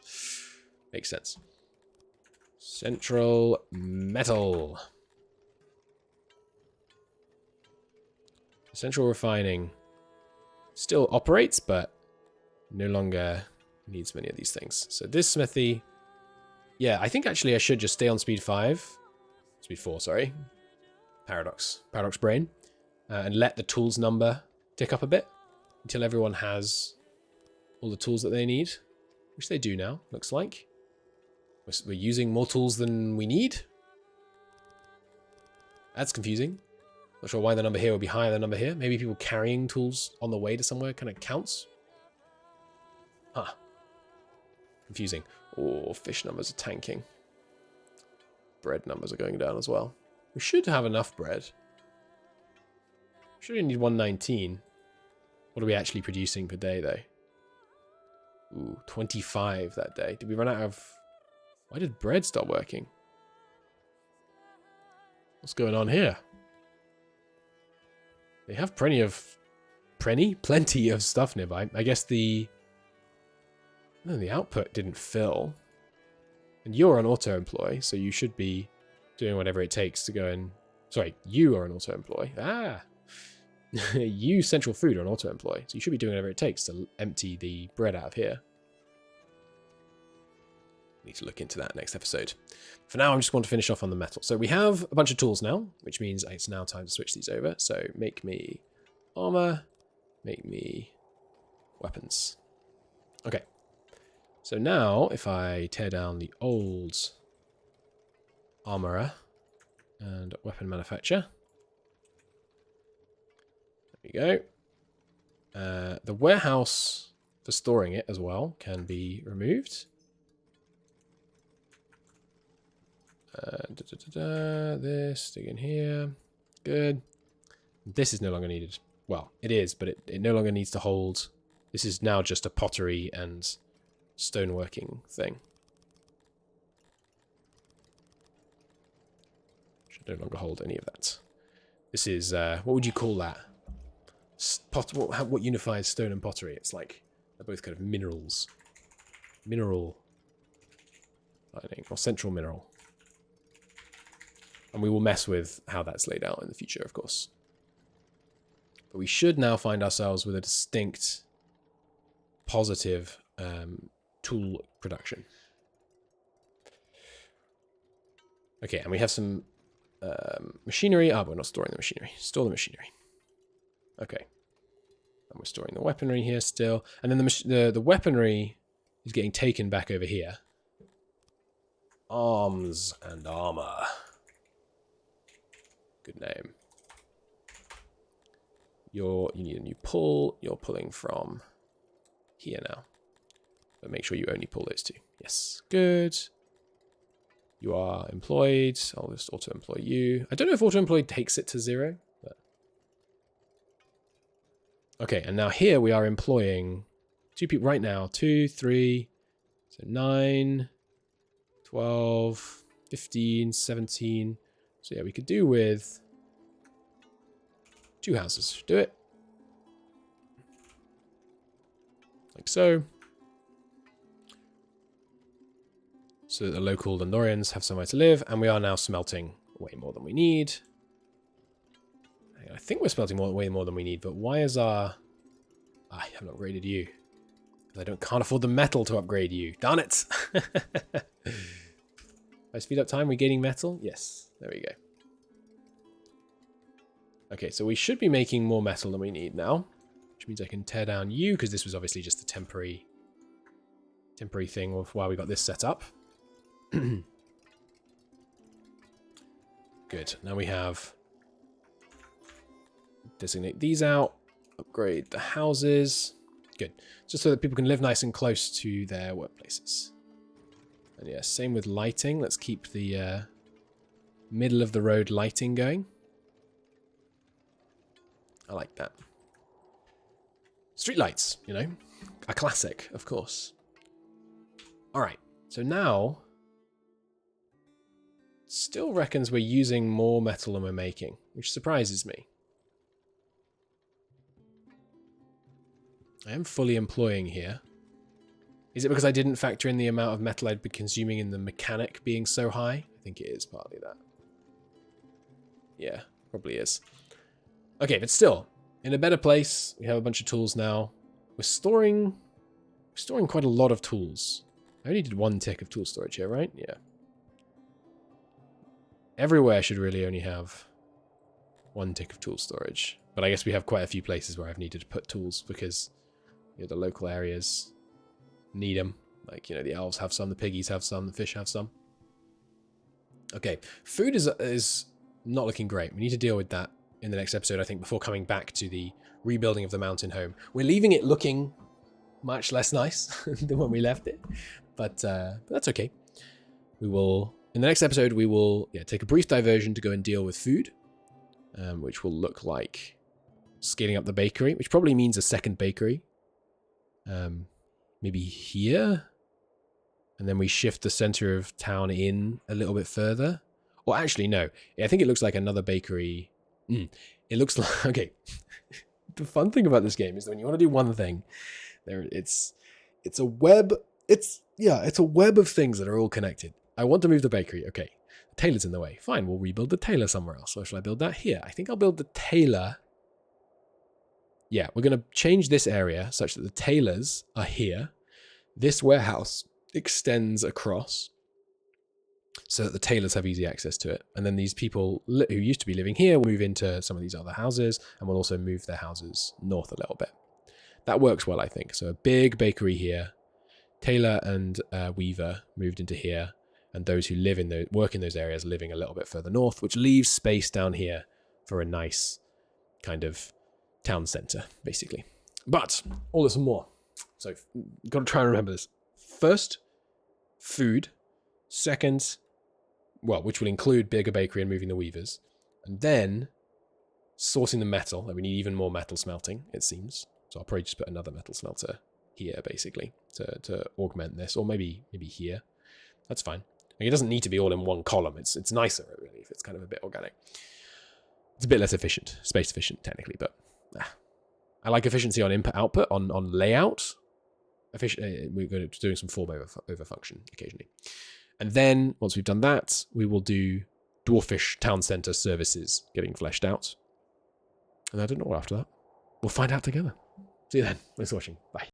A: makes sense. Central metal. Central refining still operates, but no longer needs many of these things. So this smithy, yeah, I think actually I should just stay on speed 4, sorry. Paradox brain, and let the tools number tick up a bit until everyone has all the tools that they need, which they do now, looks like. We're using more tools than we need. That's confusing. Not sure why the number here would be higher than the number here. Maybe people carrying tools on the way to somewhere kind of counts. Huh. Confusing. Oh, fish numbers are tanking. Bread numbers are going down as well. We should have enough bread. Should only need 119. What are we actually producing per day, though? Ooh, 25 that day. Did we run out of... Why did bread stop working? What's going on here? They have plenty of stuff nearby. I guess the No, the output didn't fill. And you're an auto-employ, so you should be doing whatever it takes to go and... Sorry, you are an auto-employ. Ah! You, Central Food, are an auto-employ, so you should be doing whatever it takes to empty the bread out of here. Need to look into that next episode. For now, I just want to finish off on the metal. So we have a bunch of tools now, which means it's now time to switch these over. So make me armor, make me weapons. Okay. So now, if I tear down the old armorer and weapon manufacturer, there we go. The warehouse for storing it as well can be removed. This, stick in here. Good. This is no longer needed. Well, it is, but it no longer needs to hold. This is now just a pottery and stoneworking thing. Should no longer hold any of that. This is, what would you call that? What unifies stone and pottery? It's like, they're both kind of minerals. Mineral mining, or central mineral. And we will mess with how that's laid out in the future, of course. But we should now find ourselves with a distinct, positive tool production. Okay, and we have some machinery. Ah, we're not storing the machinery. Store the machinery. Okay. And we're storing the weaponry here still. And then the weaponry is getting taken back over here. Arms and armor. Good name. You need a new pull. You're pulling from here now. But make sure you only pull those two. Yes, good. You are employed. I'll just auto-employ you. I don't know if auto-employed takes it to 0. But... Okay, and now here we are employing 2 people right now. 2, 3, so 9, 12, 15, 17... So yeah, we could do with 2 houses. Do it. Like so. So that the local Dundorians have somewhere to live, and we are now smelting way more than we need. I think we're smelting way more than we need, but why is our... I haven't upgraded you. Because I can't afford the metal to upgrade you. Darn it! I speed up time, we're gaining metal? Yes, there we go. Okay, so we should be making more metal than we need now. Which means I can tear down you, because this was obviously just a temporary thing of while we got this set up. Good, now we have... Designate these out. Upgrade the houses. Good, just so that people can live nice and close to their workplaces. And yeah, same with lighting. Let's keep the middle of the road lighting going. I like that. Street lights, you know, a classic, of course. All right, so now, still reckons we're using more metal than we're making, which surprises me. I am fully employing here. Is it because I didn't factor in the amount of metal I'd be consuming in the mechanic being so high? I think it is partly that. Yeah, probably is. Okay, but still, in a better place. We have a bunch of tools now. We're storing quite a lot of tools. I only did 1 tick of tool storage here, right? Yeah. Everywhere should really only have 1 tick of tool storage. But I guess we have quite a few places where I've needed to put tools because, you know, the local areas need them. Like, you know, the elves have some, the piggies have some, the fish have some. Okay, food is not looking great. We need to deal with that in the next episode, I think, before coming back to the rebuilding of the mountain home. We're leaving it looking much less nice than when we left it, but that's okay. We will, in the next episode, we will take a brief diversion to go and deal with food, which will look like scaling up the bakery, which probably means a second bakery. Maybe here, and then we shift the center of town in a little bit further. Or actually, no. I think it looks like another bakery. It looks like... Okay. The fun thing about this game is that when you want to do one thing, it's a web it's a web of things that are all connected. I want to move the bakery. Okay. The tailor's in the way. Fine, we'll rebuild the tailor somewhere else. Or shall I build that here? I think I'll build the tailor. Yeah, we're going to change this area such that the tailors are here. This warehouse extends across so that the tailors have easy access to it. And then these people who used to be living here will move into some of these other houses, and we'll also move their houses north a little bit. That works well, I think. So a big bakery here. Tailor and weaver moved into here, and those who work in those areas living a little bit further north, which leaves space down here for a nice kind of town center, basically. But all this and more. So you've got to try and remember this. First, food. Second, which will include bigger bakery and moving the weavers. And then sourcing the metal. Like we need even more metal smelting, it seems. So I'll probably just put another metal smelter here, basically, to augment this. Or maybe here. That's fine. Like, it doesn't need to be all in one column. It's nicer, really, if it's kind of a bit organic. It's a bit less efficient. Space efficient, technically, but I like efficiency on input-output, on layout. We're going to doing some form over function occasionally. And then, once we've done that, we will do dwarfish town centre services getting fleshed out. And I don't know what after that. We'll find out together. See you then. Thanks for watching. Bye.